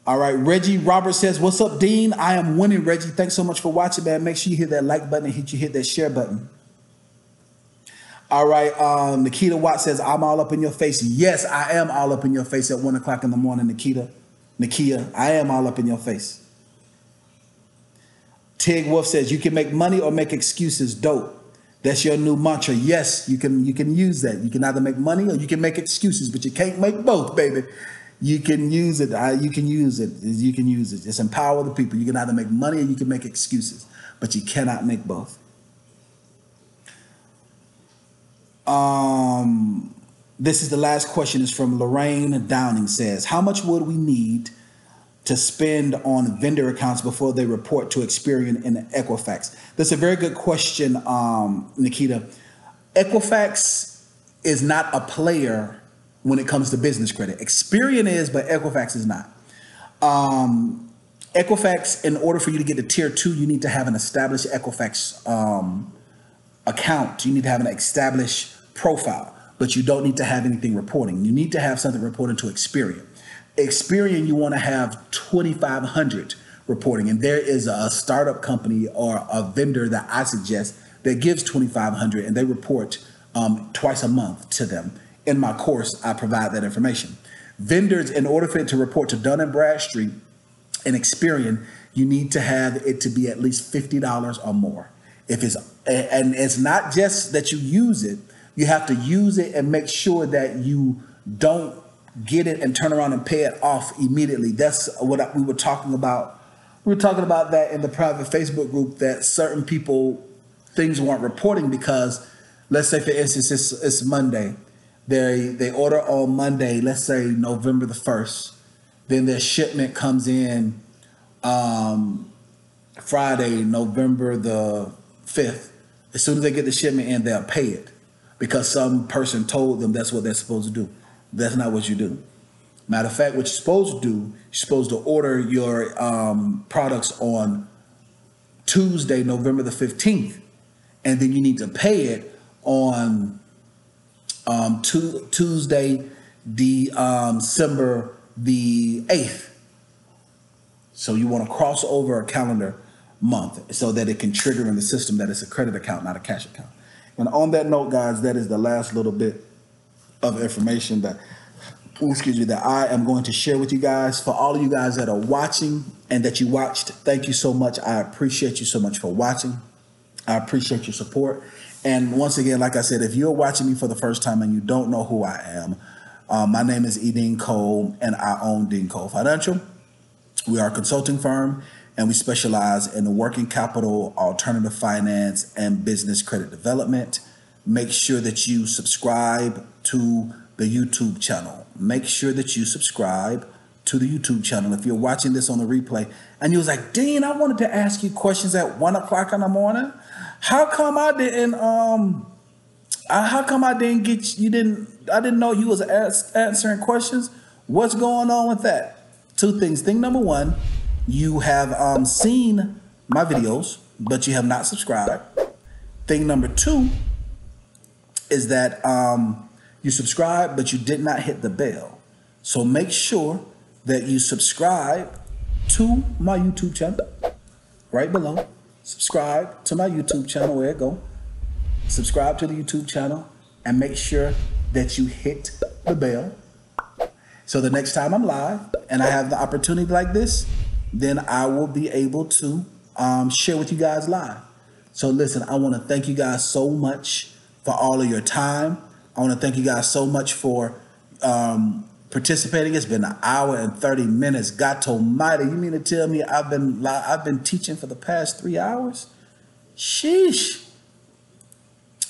All right, Reggie Roberts says, what's up, Dean? I am winning, Reggie. Thanks so much for watching, man. Make sure you hit that like button and hit that share button. All right, Nikita Watt says, I'm all up in your face. Yes, I am all up in your face at 1 o'clock in the morning, Nikia, I am all up in your face. Tig Wolf says, you can make money or make excuses. Dope. That's your new mantra. Yes, you can use that. You can either make money or you can make excuses, but you can't make both, baby. You can use it. You can use it. You can use it. Just empower the people. You can either make money or you can make excuses, but you cannot make both. This is the last question. It's from Lorraine Downing. Says, how much would we need to spend on vendor accounts before they report to Experian in Equifax? That's a very good question, Nikita. Equifax is not a player when it comes to business credit. Experian is, but Equifax is not. Equifax, in order for you to get to tier 2, you need to have an established Equifax account. You need to have an established profile, but you don't need to have anything reporting. You need to have something reporting to Experian. Experian, you want to have 2,500 reporting, and there is a startup company or a vendor that I suggest that gives 2,500, and they report twice a month to them. In my course, I provide that information. Vendors, in order for it to report to Dun & Bradstreet and Experian, you need to have it to be at least $50 or more. And it's not just that you use it, you have to use it and make sure that you don't get it and turn around and pay it off immediately. That's what we were talking about. We were talking about that in the private Facebook group, that certain people, things weren't reporting because, let's say for instance, it's Monday. They order on Monday, let's say November the 1st. Then their shipment comes in Friday, November the 5th. As soon as they get the shipment in, they'll pay it because some person told them that's what they're supposed to do. That's not what you do. Matter of fact, what you're supposed to do, you're supposed to order your products on Tuesday, November the 15th. And then you need to pay it on Tuesday, December the 8th. So you want to cross over a calendar month so that it can trigger in the system that it's a credit account, not a cash account. And on that note, guys, that is the last little bit of information that I am going to share with you guys. For all of you guys that are watching and that you watched, thank you so much. I appreciate you so much for watching. I appreciate your support. And once again, like I said, if you're watching me for the first time and you don't know who I am, my name is E.DeanCole and I own E.DeanCole Financial. We are a consulting firm and we specialize in working capital, alternative finance, and business credit development. Make sure that you subscribe to the YouTube channel. Make sure that you subscribe to the YouTube channel. If you're watching this on the replay and you was like, Dean, I wanted to ask you questions at 1 o'clock in the morning. How come I didn't get you? I didn't know you was answering questions. What's going on with that? 2 things. Thing number 1, you have seen my videos, but you have not subscribed. Thing number 2 is that you subscribed, but you did not hit the bell. So make sure that you subscribe to my YouTube channel right below. Subscribe to my YouTube channel, where it go. Subscribe to the YouTube channel and make sure that you hit the bell. So the next time I'm live and I have the opportunity like this, then I will be able to share with you guys live. So listen, I want to thank you guys so much for all of your time. I want to thank you guys so much for participating. It's been 1 hour and 30 minutes. God almighty, you mean to tell me I've been teaching for the past 3 hours? Sheesh.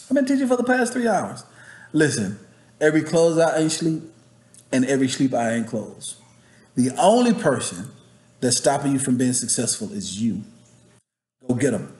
I've been teaching for the past 3 hours. Listen, every close I ain't sleep, and every sleep I ain't close. The only person that's stopping you from being successful is you. Go get them.